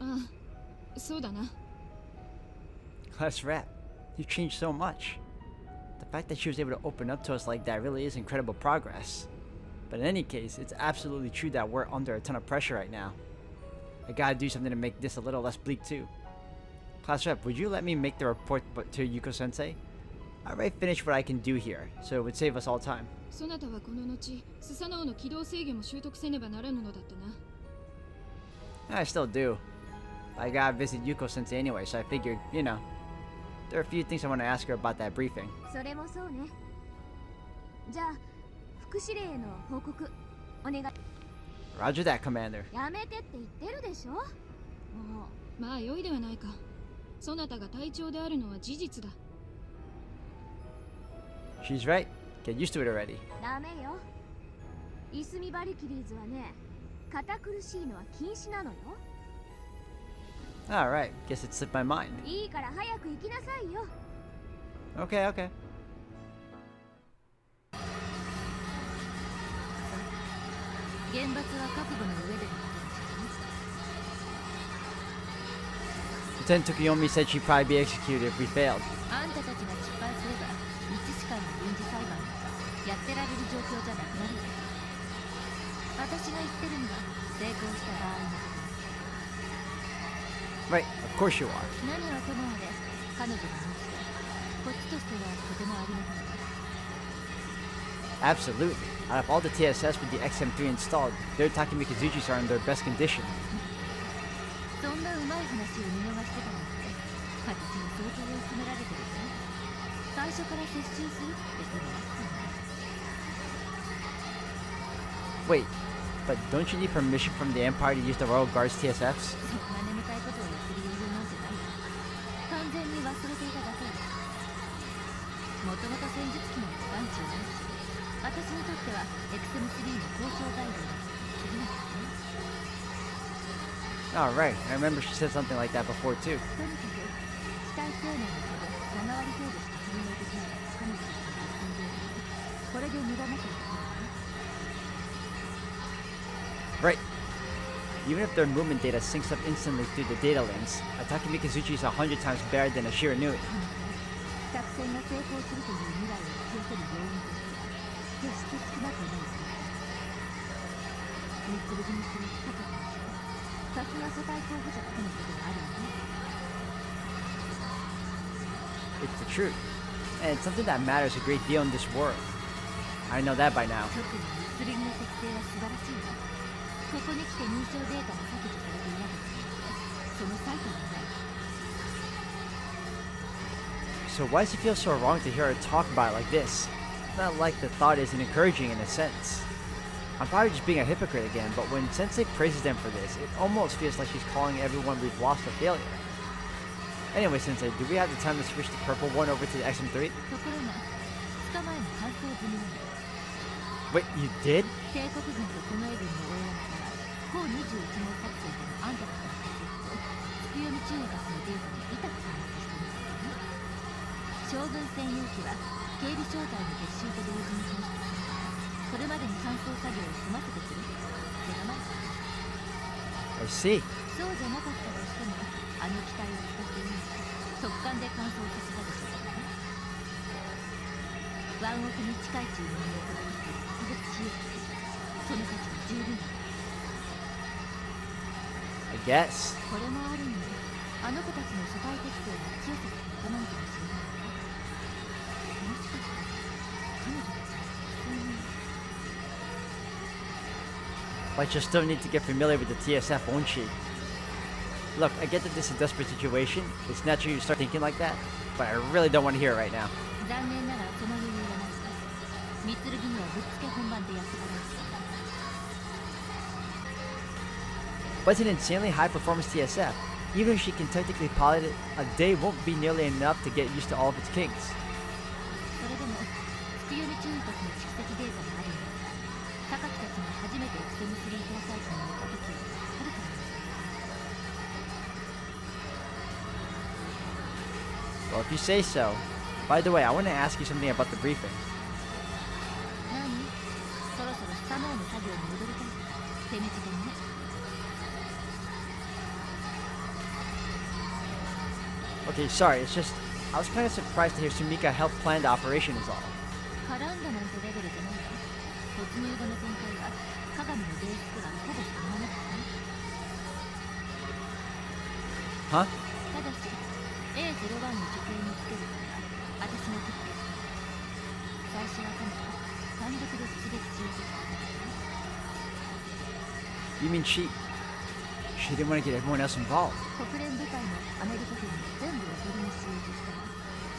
[SPEAKER 6] ああ、そうだな。
[SPEAKER 1] Class rep. You changed so much. The fact that she was able to open up to us like that really is incredible progress. But in any case, it's absolutely true that we're under a ton of pressure right now. I gotta do something to make this a little less bleak too. Class rep, would you let me make the report to Yuko-sensei? I already finished what I can do here, so it would save us all time.
[SPEAKER 6] そなたはこの後スサノオの機動制御も習得せねばならぬのだったな。
[SPEAKER 1] I still do. I gotta visit Yuko-sensei anyway, so I figured, you know, there are a few things I want to ask her about that briefing.
[SPEAKER 6] それもそうね。じゃあ副司令への報告お願い。
[SPEAKER 1] Roger that, Commander.
[SPEAKER 6] やめてって言ってるでしょ。もうまあ良いではないか。そなたが隊長であるのは事実だ。
[SPEAKER 1] She's right. Get used to it already.
[SPEAKER 6] ダメよ。イスミバリキリーズはね、堅苦しいのは禁止なのよ。
[SPEAKER 1] Alright, guess it slipped my mind.
[SPEAKER 6] いいから早く行きなさいよ。
[SPEAKER 1] Okay, okay.
[SPEAKER 2] 厳罰は覚悟の上でのことですね。
[SPEAKER 1] Lieutenant Tsukoyomi said she'd probably be executed if we failed.
[SPEAKER 2] あんたたちが失敗すればいつしかの軍事裁判やってられる状況じゃなくなるよ。私が言ってるのは成功した場合のこと。
[SPEAKER 1] Right, of course you are.
[SPEAKER 2] 何はともあれ彼女が申してこっちとしてはとてもありがたい。
[SPEAKER 1] Absolutely. Out of all the TSS with the XM3 installed, their Takemi Kazuchis are in their best condition.
[SPEAKER 2] そんなうまい話を見逃してたなんて私に相当追い詰められてるね。最初から接収するってことがあったの。
[SPEAKER 1] Wait, but don't you need permission from the Empire to use the Royal Guard's TSFs?
[SPEAKER 2] そんな眠たいことをやってる余裕なんてないよ。完全に忘れていただけよ。もともと戦術機の機関値をないし私にとっては XM3 の交渉材料だし次なんですね。
[SPEAKER 1] Alright, I remember she said something like that before too.
[SPEAKER 2] とにかく機体性能のほど7割程度しか反応できない彼女たちの実践データこれで無駄なくいけるわね。
[SPEAKER 1] Right. Even if their movement data syncs up instantly through the data links, a Takemi Kazuchi is 100 times better than a Shiranui.
[SPEAKER 2] 作戦が成功するという未来を引き寄せる要因としては決して少なくないですね。三つ組にする坂田にしろさすが組対候補者だけのことがあるよね。
[SPEAKER 1] It's the truth, and it's something that matters a great deal in this world. I know that by now.
[SPEAKER 2] 特に密林の設定は素晴らしいわ。ここに来て認証データが削除されていなかったのでその最たるもの。
[SPEAKER 1] So why does it feel so wrong to hear her talk about it like this? Not like the thought isn't encouraging in a sense. I'm probably just being a hypocrite again, but when Sensei praises them for this, it almost feels like she's calling everyone we've lost a failure. Anyway, Sensei, do we have the time to switch the purple one over to the XM3?
[SPEAKER 2] ところが2日前に搬送済みなの。
[SPEAKER 1] Wait, you did?
[SPEAKER 2] 帝国軍と近衛軍の大山から高21号作戦でのあんたたちの活躍と月読み中学のデータに痛く反発していますよね。将軍専用機は警備小隊の撤収と同時に放出されこれまでに搬送作業を済ませてくれと手がまいたんです。
[SPEAKER 1] I see.
[SPEAKER 2] そうじゃなかったとしてもあの機体を使っていいのか
[SPEAKER 4] 速乾で乾燥させたでしょうかね。ワンオクに近い注文を行って特別仕様です。その価値は十分だ。
[SPEAKER 1] I guess.
[SPEAKER 4] これもある意味あの子たちの社会適性が強さと高まるかもしれないわ。もしかして彼女たちは
[SPEAKER 1] But she'll still need to get familiar with the TSF, won't she? Look, I get that this is a desperate situation. It's natural you start thinking like that, but I really don't want to hear it right now.
[SPEAKER 4] 残念ながらその余裕はないさ。三剣にはぶっつけ本番でやってもらうしかない。
[SPEAKER 1] But it's an insanely high performance TSF. Even if she can technically pilot it, a day won't be nearly enough to get used to all of its kinks.
[SPEAKER 4] それでも月読み注意たちの蓄積データがあるんですが、高木たちが初めて XM3 搭載機に乗った時よりはるかに遅い。
[SPEAKER 1] Well, if you say so. By the way, I want to ask you something about the briefing.
[SPEAKER 4] 何？そろそろ下の方の作業に戻りたい。手短にね。
[SPEAKER 1] Okay, sorry, it's just I was kind of surprised to hear Sumika help plan the operation is all.
[SPEAKER 4] 絡んだなんてレベルじゃないわ。突入後の展開は鏡のベースプランほぼそのままですね。
[SPEAKER 1] Huh?
[SPEAKER 4] ただし A01 に直営につけるから私が決定した。最初は彼女単独で出撃しようとしたんだけどね。
[SPEAKER 1] You mean she didn't want to get everyone else involved?
[SPEAKER 4] 国連部隊のアメリカ軍に全部おとりにしようとしたら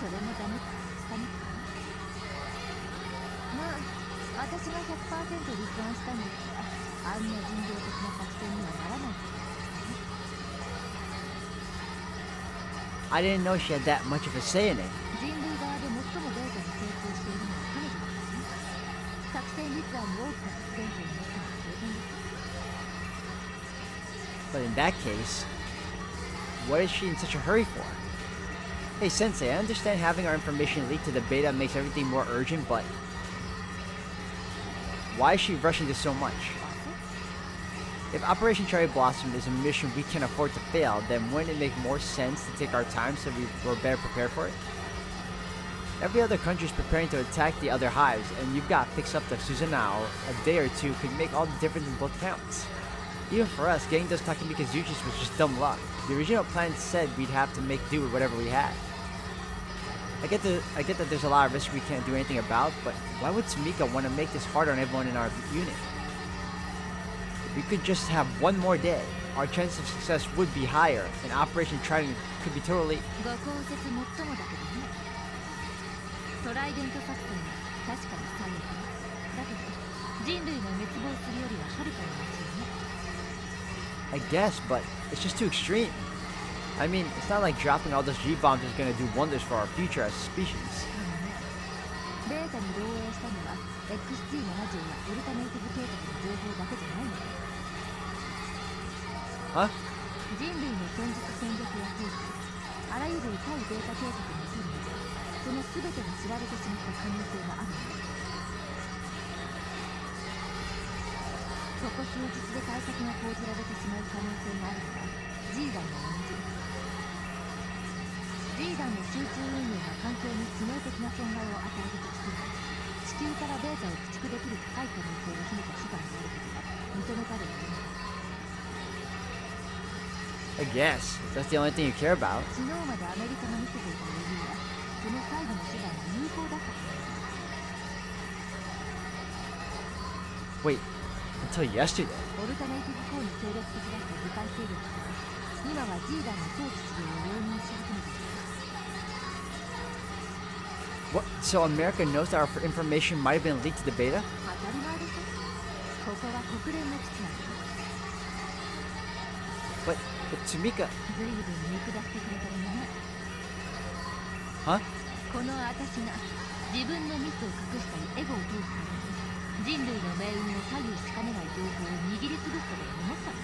[SPEAKER 4] それもダメかダメか。まあ私が 100% 立案したんだからあんな人道的な作戦にはならないと思うんですね。
[SPEAKER 1] I didn't know she had that much of a say in it.
[SPEAKER 4] 人類側で最もデータに精通しているのは彼女ですね。作戦立案に大きな発言権を持ったのは当然です。
[SPEAKER 1] But in that case, what is she in such a hurry for? Hey Sensei, I understand having our information leaked to the beta makes everything more urgent, but why is she rushing this so much? If Operation Cherry Blossom is a mission we can't afford to fail, then wouldn't it make more sense to take our time so we're better prepared for it? Every other country is preparing to attack the other hives, and you've got to fix up the Suzanao. A day or two could make all the difference in both counts. Even for us, getting those Takemika's Yuchis was just dumb luck. The original plan said we'd have to make do with whatever we had. I get that there's a lot of risks we can't do anything about, but why would Sumika want to make this harder on everyone in our unit? If we could just have one more day, our chance of success would be higher, and Operation Trident could be totally...
[SPEAKER 4] ご高説もっともだけどね。トライデント作戦は確かに最悪だけど人類が滅亡するよりははるかにマシよね。
[SPEAKER 1] I guess, but it's just too extreme. I mean, it's not like dropping all those G-bombs is gonna do wonders for our future as a species.
[SPEAKER 4] ベータに漏洩したのは XG70 やオルタネイティブ計画の情報だけじゃないのよ。
[SPEAKER 1] Huh?
[SPEAKER 4] 人類の戦術戦略や兵器、あらゆる対データ計画にとるので、その全てが知られてしまった可能性があるのよ。 ここ数日で対策が講じられてしまう可能性があるのは G 弾も同じです。 G 弾の集中運用が環境に致命的な損害を与えるとしても地球からデータを駆逐できる高い可能性を秘めた手段であることが認めざるを得ない。
[SPEAKER 1] I guess. If that's the only thing you care about.
[SPEAKER 4] 昨日までアメリカが見せていた余裕はその最後の手段が有効だったからです。
[SPEAKER 1] Wait, until yesterday.
[SPEAKER 4] オルタネイティブコーに協力的だった部隊勢力が今は G 弾の早期治療を容認し始めています。
[SPEAKER 1] What? So America knows that our information might have been leaked to the beta?
[SPEAKER 4] 当たり前でしょ。ここは国連の基地なのよ。
[SPEAKER 1] But Sumika...
[SPEAKER 4] 随分見下してくれたのね。
[SPEAKER 1] Huh?
[SPEAKER 4] この私が自分のミスを隠したりエゴを通すために人類の命運を左右しかねない情報を握りつぶすとで思ったの。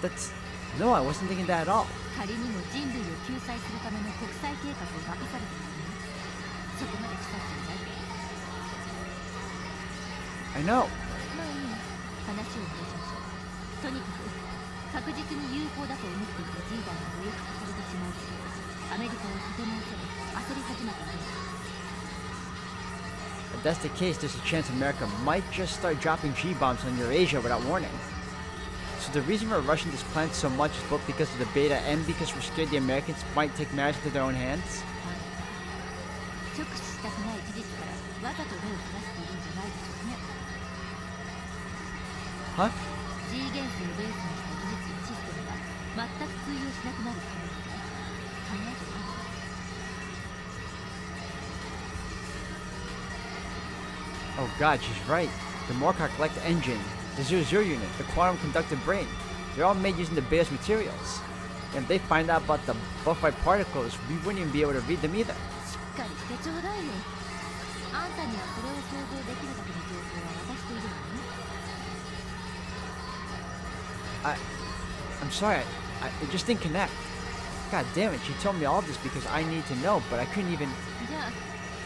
[SPEAKER 1] That's... No, I wasn't thinking that at all.
[SPEAKER 4] 仮にも人類を救済するための国際計画を任されているのね。そこまで腐っていない。
[SPEAKER 1] I know.
[SPEAKER 4] まあいいわ。話を戻しましょう。とにかく確実に有効だと思っていた G 弾が無力化されてしまうでしょう。アメリカをとても恐れ焦り始めている。
[SPEAKER 1] If that's the case, there's a chance America might just start dropping G-bombs on Eurasia without warning. So the reason we're rushing this plan so much is both because of the beta and because we're scared the Americans might take matters into their own hands?
[SPEAKER 4] 直視したくない事実からわざと目をそらしているんじゃないでしょうね。
[SPEAKER 1] Huh?
[SPEAKER 4] G 元素をベースにした技術やシステムが全く通用しなくなる可能性考えてみる。
[SPEAKER 1] Oh god, she's right. The Morcock Collect engine, the 00 unit, the quantum conductive brain, they're all made using the beta's materials. And if they find out about the buffite particles, we wouldn't even be able to read them either.
[SPEAKER 4] しっかりしてちょうだいよ。あんたにはそれを想像できるだけの情報は渡しているわね。
[SPEAKER 1] I'm sorry, it just didn't connect. God damn it, she told me all this because I need to know, but I couldn't even...
[SPEAKER 4] じゃあ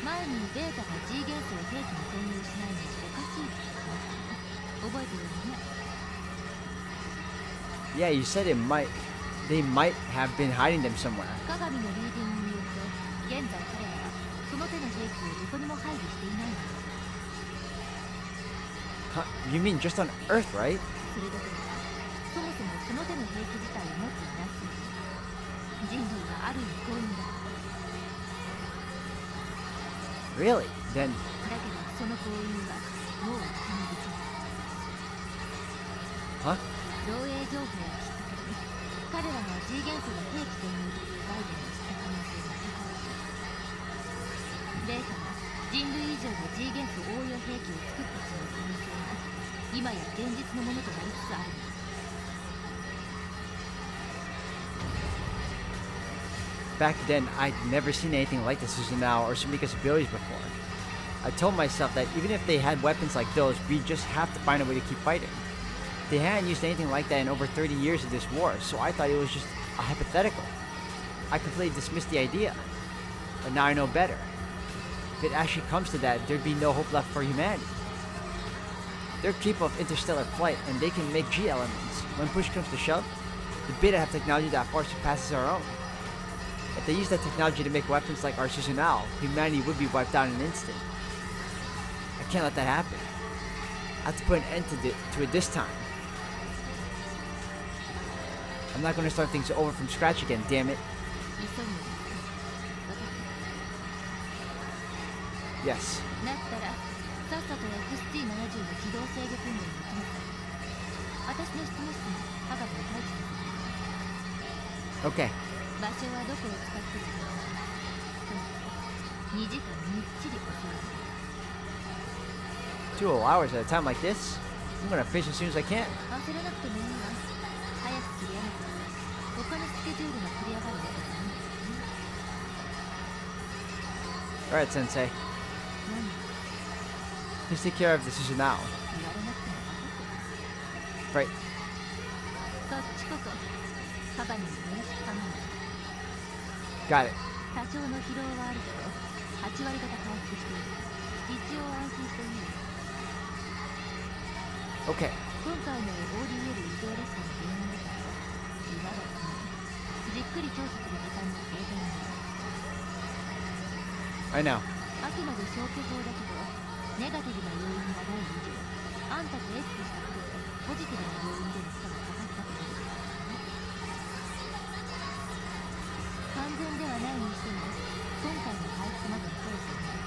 [SPEAKER 4] 前にベータが G 元素を兵器に投入しないのおかしいって言ってましたね。覚えてるわね。
[SPEAKER 1] Yeah, you said they might have been hiding them somewhere.
[SPEAKER 4] 鏡のリーディングによると現在彼らはその手の兵器をどこにも配備していないの。
[SPEAKER 1] Huh? You mean just on Earth, right?
[SPEAKER 4] それどころかそもそもその手の兵器自体を持っていないそうです。人類はある意味幸運だ。
[SPEAKER 1] Really? Then...
[SPEAKER 4] だけどその幸運はもう一にできない。
[SPEAKER 1] Huh?
[SPEAKER 4] 漏洩情報をきっかけに彼らが G 元素の兵器投入という概念を知った可能性が高い。ベータが人類以上の G 元素応用兵器を作ってしまう可能性が今や現実のものとなりつつあるのです。
[SPEAKER 1] Back then, I'd never seen anything like the Susanoo or Sumika's abilities before. I told myself that even if they had weapons like those, we'd just have to find a way to keep fighting. They hadn't used anything like that in over 30 years of this war, so I thought it was just a hypothetical. I completely dismissed the idea. But now I know better. If it actually comes to that, there'd be no hope left for humanity. They're capable of interstellar flight, and they can make G elements. When push comes to shove, the Beta have technology that far surpasses our own. If they use that technology to make weapons like our Susanoo, humanity would be wiped out in an instant. I can't let that happen. I have to put an end to it this time. I'm not going to start things over from scratch again, damn it.
[SPEAKER 4] 急ぐのですか。分かった。
[SPEAKER 1] Yes.
[SPEAKER 4] だったらさっさと XT70 の機動制御訓練に行きなさい。私の執務室に科学を待機させて。
[SPEAKER 1] Okay.
[SPEAKER 4] 場所はどこを使ってるかとにかく2時間みっちりお世話する。
[SPEAKER 1] 2 whole hours at a time like this? I'm going to finish as soon as I can.
[SPEAKER 4] 焦らなくてもいいわ。早く切り上げて他のスケジュールが繰り上がるわけじゃないんですね。
[SPEAKER 1] Alright, Sensei.
[SPEAKER 4] 何
[SPEAKER 1] Please take care of the Susanoo.
[SPEAKER 4] 言われなくても分かってる。
[SPEAKER 1] Right.
[SPEAKER 4] そっちこそ鏡によろしく頼む。
[SPEAKER 1] Got it.
[SPEAKER 4] 多少の疲労はあるけど8割方回復している。一応安心していいよ。
[SPEAKER 1] Okay.
[SPEAKER 4] 今回の ODL 移動列車の原因だから今だとじっくり調査する時間も当然ない。
[SPEAKER 1] I know.
[SPEAKER 4] あくまで消去法だけどネガティブな要因がない以上あんたと X したことでポジティブな要因での負荷がかかったとなるからね。完全ではないにしても今回の回復までの操作になる。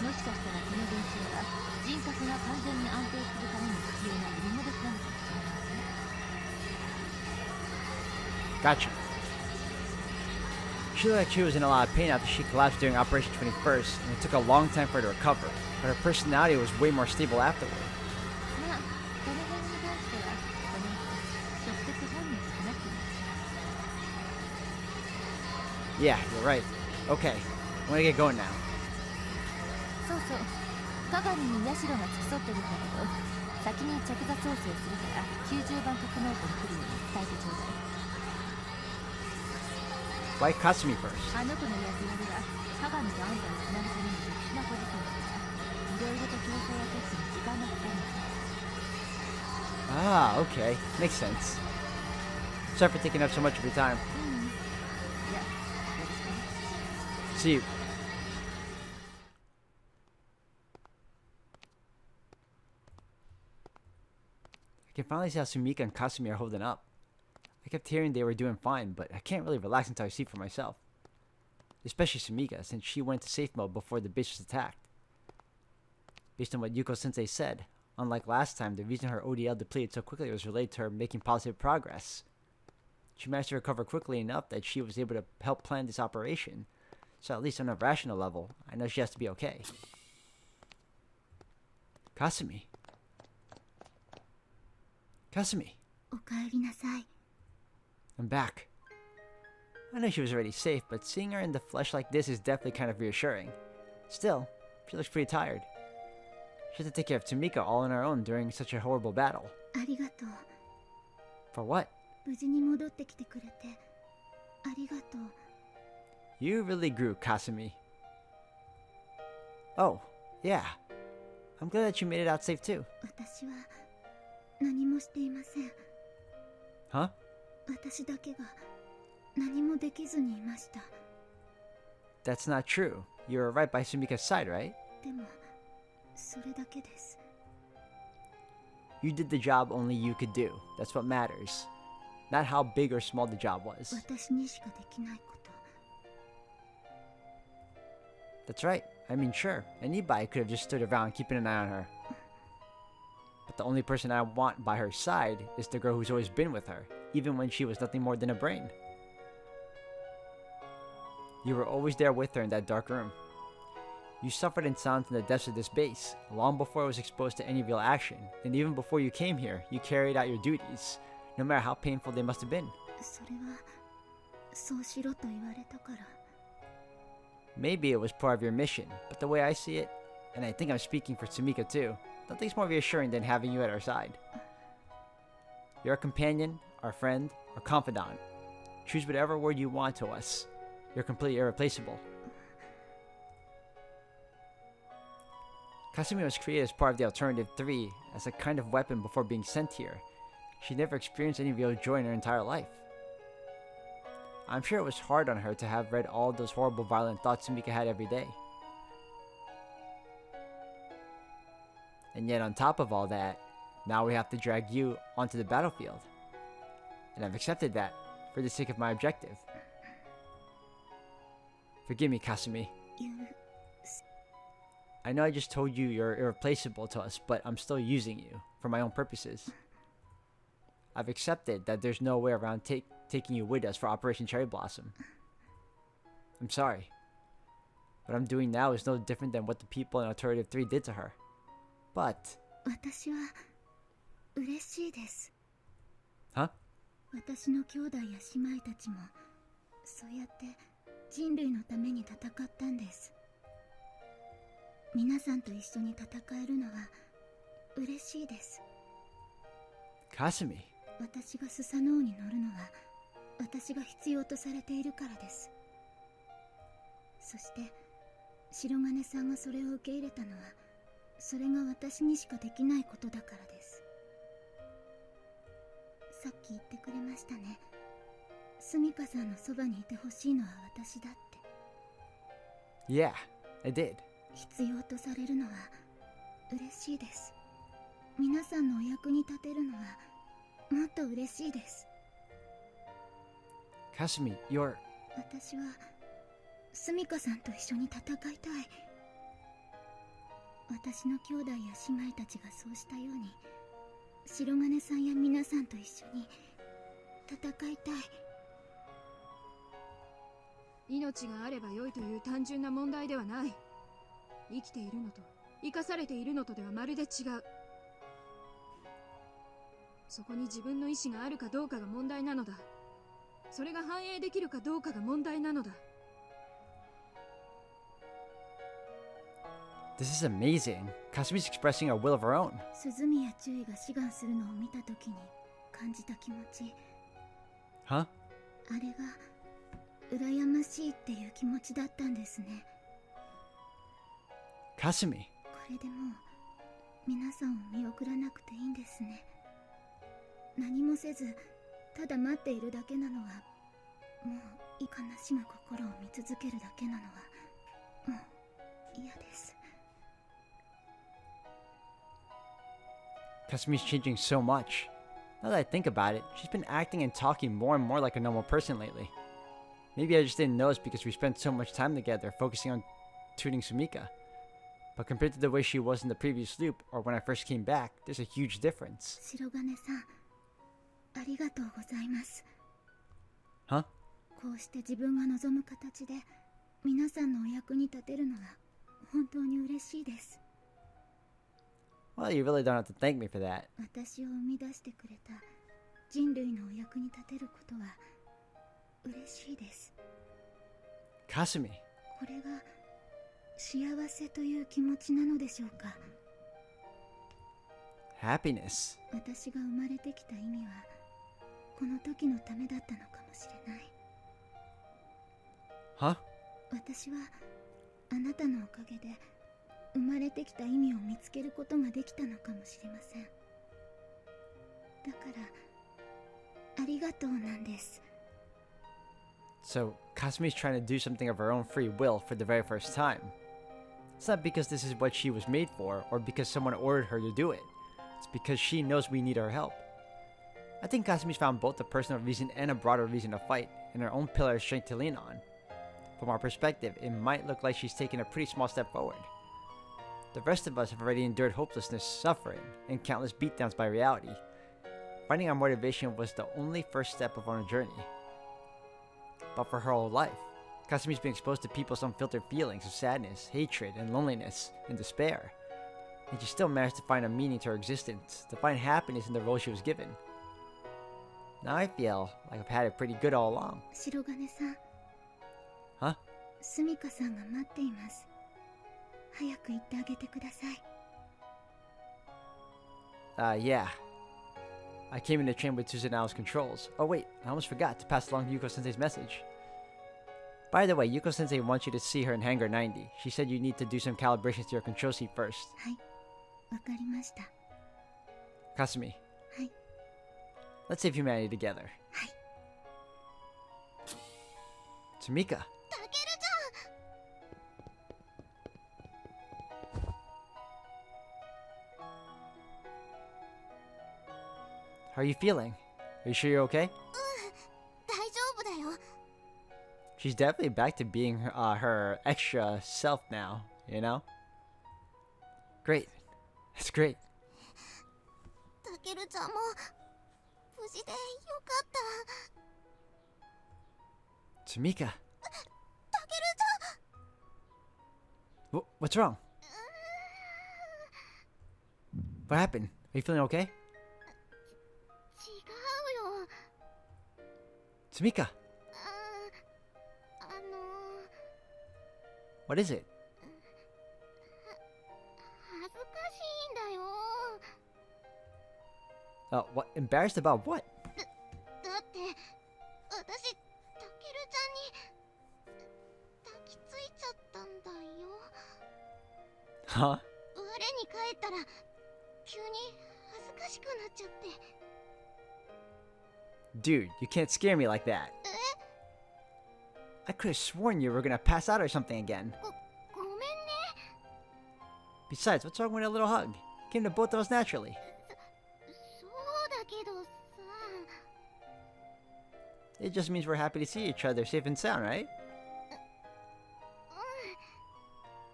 [SPEAKER 4] もしかしたらこの現象は人格が完全に安定するために必要なリモデスなのかもしれないね。
[SPEAKER 1] Gotcha. She looked like she was in a lot of pain after she collapsed during Operation 21st, and it took a long time for her to recover, but her personality was way more stable afterward.
[SPEAKER 4] まあこの辺に関してはこの人直接本人と話してみる。
[SPEAKER 1] Yeah, you're right. Okay, I'm gonna get going now.
[SPEAKER 4] そうそう鏡にヤシロが付き添ってるんだけど先に着座調整するから90番格ノートに来るように伝えてちょうだい。
[SPEAKER 1] Why Kasumi first?
[SPEAKER 4] あの子の役割は鏡とあんたをつなぐために特殊なポジションだからいろいろと調整やテストに時間がかかるんだ。
[SPEAKER 1] Ah, okay. Makes sense. Sorry for taking up so much of your time. See, I can finally see how Sumika and Kasumi are holding up. I kept hearing they were doing fine, but I can't really relax until I see for myself. Especially Sumika, since she went to safe mode before the bitch was attacked. Based on what Yuko-sensei said, unlike last time, the reason her ODL depleted so quickly was related to her making positive progress. She managed to recover quickly enough that she was able to help plan this operation, so at least on a rational level, I know she has to be okay. Kasumi. Kasumi.
[SPEAKER 3] おかえりなさい。
[SPEAKER 1] I'm back. I know she was already safe, but seeing her in the flesh like this is definitely kind of reassuring. Still, she looks pretty tired. She had to take care of Tsumika all on her own during such a horrible battle.
[SPEAKER 3] ありがとう。
[SPEAKER 1] For what?
[SPEAKER 3] 無事に戻ってきてくれてありがとう。
[SPEAKER 1] You really grew, Kasumi. Oh, yeah. I'm glad that you made it out safe too.
[SPEAKER 3] 私は何もしていません。
[SPEAKER 1] Huh?
[SPEAKER 3] 私だけが何もできずにいました。
[SPEAKER 1] That's not true. You were right by Sumika's side, right?
[SPEAKER 3] でもそれだけです。
[SPEAKER 1] You did the job only you could do. That's what matters. Not how big or small the job was.
[SPEAKER 3] 私にしかできないこと。
[SPEAKER 1] That's right. I mean, sure, anybody could have just stood around keeping an eye on her. But the only person I want by her side is the girl who's always been with her, even when she was nothing more than a brain. You were always there with her in that dark room. You suffered in silence in the depths of this base, long before it was exposed to any real action, and even before you came here, you carried out your duties, no matter how painful they must have been.
[SPEAKER 3] それはそうしろと言われたから。
[SPEAKER 1] Maybe it was part of your mission, but the way I see it, and I think I'm speaking for Tsumika too, nothing's more reassuring than having you at our side. You're a companion, our friend, our confidant. Choose whatever word you want to us. You're completely irreplaceable. Kasumi was created as part of the Alternative 3 as a kind of weapon before being sent here. She never experienced any real joy in her entire life. I'm sure it was hard on her to have read all those horrible violent thoughts Sumika had every day. And yet on top of all that, now we have to drag you onto the battlefield. And I've accepted that for the sake of my objective. Forgive me, Kasumi. I know I just told you you're irreplaceable to us, but I'm still using you for my own purposes. I've accepted that there's no way around taking you with us for Operation Cherry Blossom. I'm sorry. What I'm doing now is no different than what the people in Alternative 3 did to her. But...
[SPEAKER 3] 私は嬉しいです。
[SPEAKER 1] Huh?
[SPEAKER 3] 私の兄弟や姉妹たちもそうやって人類のために戦ったんです。皆さんと一緒に戦えるのは嬉しいです。
[SPEAKER 1] Kasumi.
[SPEAKER 3] 私がスサノオに乗るのは私が必要とされているからです。そして白金さんがそれを受け入れたのはそれが私にしかできないことだからです。さっき言ってくれましたね。スミカさんのそばにいてほしいのは私だって。
[SPEAKER 1] Yeah, I did.
[SPEAKER 3] 必要とされるのは嬉しいです。皆さんのお役に立てるのはもっと嬉しいです。
[SPEAKER 1] Kasumi, you're...
[SPEAKER 3] 私はスミカさんと一緒に戦いたい。私の兄弟や姉妹たちがそうしたように白金さんや皆さんと一緒に戦いたい。
[SPEAKER 6] 命があれば良いという単純な問題ではない。生きているのと生かされているのとではまるで違う。そこに自分の意志があるかどうかが問題なのだ。それが反映できるかどうかが問題なのだ。
[SPEAKER 1] This is amazing. Kasumi's expressing a will of her own.
[SPEAKER 3] 鈴宮注意が志願するのを見た時に感じた気持ち。
[SPEAKER 1] Huh?
[SPEAKER 3] あれが羨ましいっていう気持ちだったんですね。
[SPEAKER 1] Kasumi.
[SPEAKER 3] これでもう皆さんを見送らなくていいんですね。何もせずただ待っているだけなのはもう悲しむ心を見続けるだけなのは
[SPEAKER 6] 嫌です。
[SPEAKER 1] Kasumi's changing so much. Now that I think about it, she's been acting and talking more and more like a normal person lately. Maybe I just didn't notice because we spent so much time together focusing on tuning Sumika. But compared to the way she was in the previous loop or when I first came back, there's a huge difference.
[SPEAKER 6] 白金さん、ありがとうございます。
[SPEAKER 1] Huh?
[SPEAKER 6] こうして自分が望む形で皆さんのお役に立てるのは本当に嬉しいです。
[SPEAKER 1] Well, you really don't have to thank me for that.
[SPEAKER 6] 私を生み出してくれた人類のお役に立てることは嬉しいです。
[SPEAKER 1] Kasumi.
[SPEAKER 6] これが幸せという気持ちなのでしょうか。
[SPEAKER 1] Happiness.
[SPEAKER 6] 私が生まれてきた意味はこの時のためだったのかもしれない。
[SPEAKER 1] Huh?
[SPEAKER 6] 私はあなたのおかげで生まれてきた意味を見つけることができたのかもしれません。だからありがとうなんです。
[SPEAKER 1] So, Kasumi's trying to do something of her own free will for the very first time. It's not because this is what she was made for or because someone ordered her to do it. It's because she knows we need our help. I think Kasumi's found both a personal reason and a broader reason to fight, and her own pillar of strength to lean on. From our perspective, it might look like she's taken a pretty small step forward. The rest of us have already endured hopelessness, suffering, and countless beatdowns by reality. Finding our motivation was the only first step of our journey. But for her whole life, Kasumi's been exposed to people's unfiltered feelings of sadness, hatred, and loneliness, and despair. And she still managed to find a meaning to her existence, to find happiness in the role she was given. Now I feel like I've had it pretty good all along.
[SPEAKER 6] 白金さん。
[SPEAKER 1] Huh?
[SPEAKER 6] スミカさんが待っています。早く行ってあげてください。
[SPEAKER 1] Yeah. I came in the train with Tsukuyomi's controls. Oh wait, I almost forgot to pass along Yuko-sensei's message. By the way, Yuko-sensei wants you to see her in Hangar 90. She said you need to do some calibrations to your control seat first.
[SPEAKER 6] はい、わかりました。
[SPEAKER 1] Kasumi.
[SPEAKER 6] はい。
[SPEAKER 1] Let's save humanity together.
[SPEAKER 6] はい。
[SPEAKER 1] Sumika.
[SPEAKER 3] タケルちゃん。
[SPEAKER 1] How are you feeling? Are you sure you're okay?
[SPEAKER 3] 大丈夫だよ。
[SPEAKER 1] She's definitely back to being her extra self now, you know? Great. That's great.
[SPEAKER 3] タケルちゃんも無事でよかった。
[SPEAKER 1] Sumika.
[SPEAKER 3] タケルちゃん。
[SPEAKER 1] What's wrong? What happened? Are you feeling okay?
[SPEAKER 3] 違うよ。
[SPEAKER 1] Sumika. What is it?
[SPEAKER 3] 恥ずかしいんだよ。
[SPEAKER 1] What? Embarrassed about what?
[SPEAKER 3] だって私タケルちゃんに抱きついちゃったんだよ。
[SPEAKER 1] Huh?
[SPEAKER 3] 我に帰ったら急に恥ずかしくなっちゃって。
[SPEAKER 1] Dude, you can't scare me like that. I could have sworn you were gonna pass out or something again.
[SPEAKER 3] ごめんね。
[SPEAKER 1] Besides, what's wrong with a little hug? Came to both of us naturally.
[SPEAKER 3] そうだけどさ。
[SPEAKER 1] It just means we're happy to see each other safe and sound, right?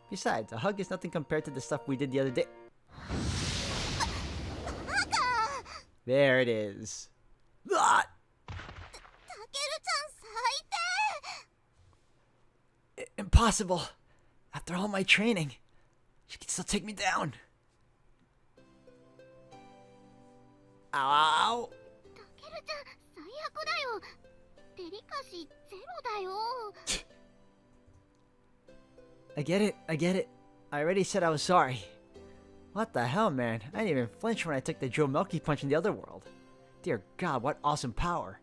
[SPEAKER 1] Besides, a hug is nothing compared to the stuff we did the other day. There it is. Ah!
[SPEAKER 3] タケルちゃん最低。
[SPEAKER 1] Impossible. After all my training, she can still take me down. Ow!
[SPEAKER 3] タケルちゃん最悪だよ。デリカシーゼロだよ。
[SPEAKER 1] I get it. I already said I was sorry. What the hell, man? I didn't even flinch when I took the Joe Melky punch in the other world. Dear God, what awesome power.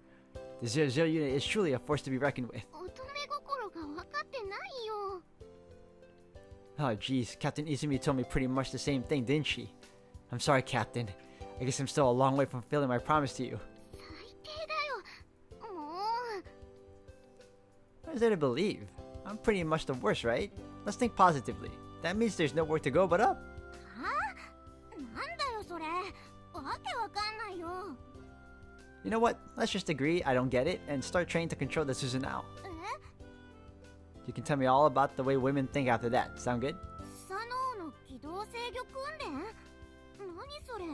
[SPEAKER 1] The 00 unit is truly a force to be reckoned with.
[SPEAKER 3] 乙女心が分かってないよ。
[SPEAKER 1] Oh jeez, Captain Izumi told me pretty much the same thing, didn't she? I'm sorry, Captain. I guess I'm still a long way from fulfilling my promise to you.
[SPEAKER 3] 最低だよ。もう。
[SPEAKER 1] What is there to believe? I'm pretty much the worst, right? Let's think positively. That means there's nowhere to go but up.
[SPEAKER 3] はあ、なんだよそれ、わけわかんないよ。
[SPEAKER 1] You know what? Let's just agree I don't get it and start trying to control the Susanoo.
[SPEAKER 3] え
[SPEAKER 1] You can tell me all about the way women think after that. Sound good?
[SPEAKER 3] スサノオの機動制御訓練？何それ？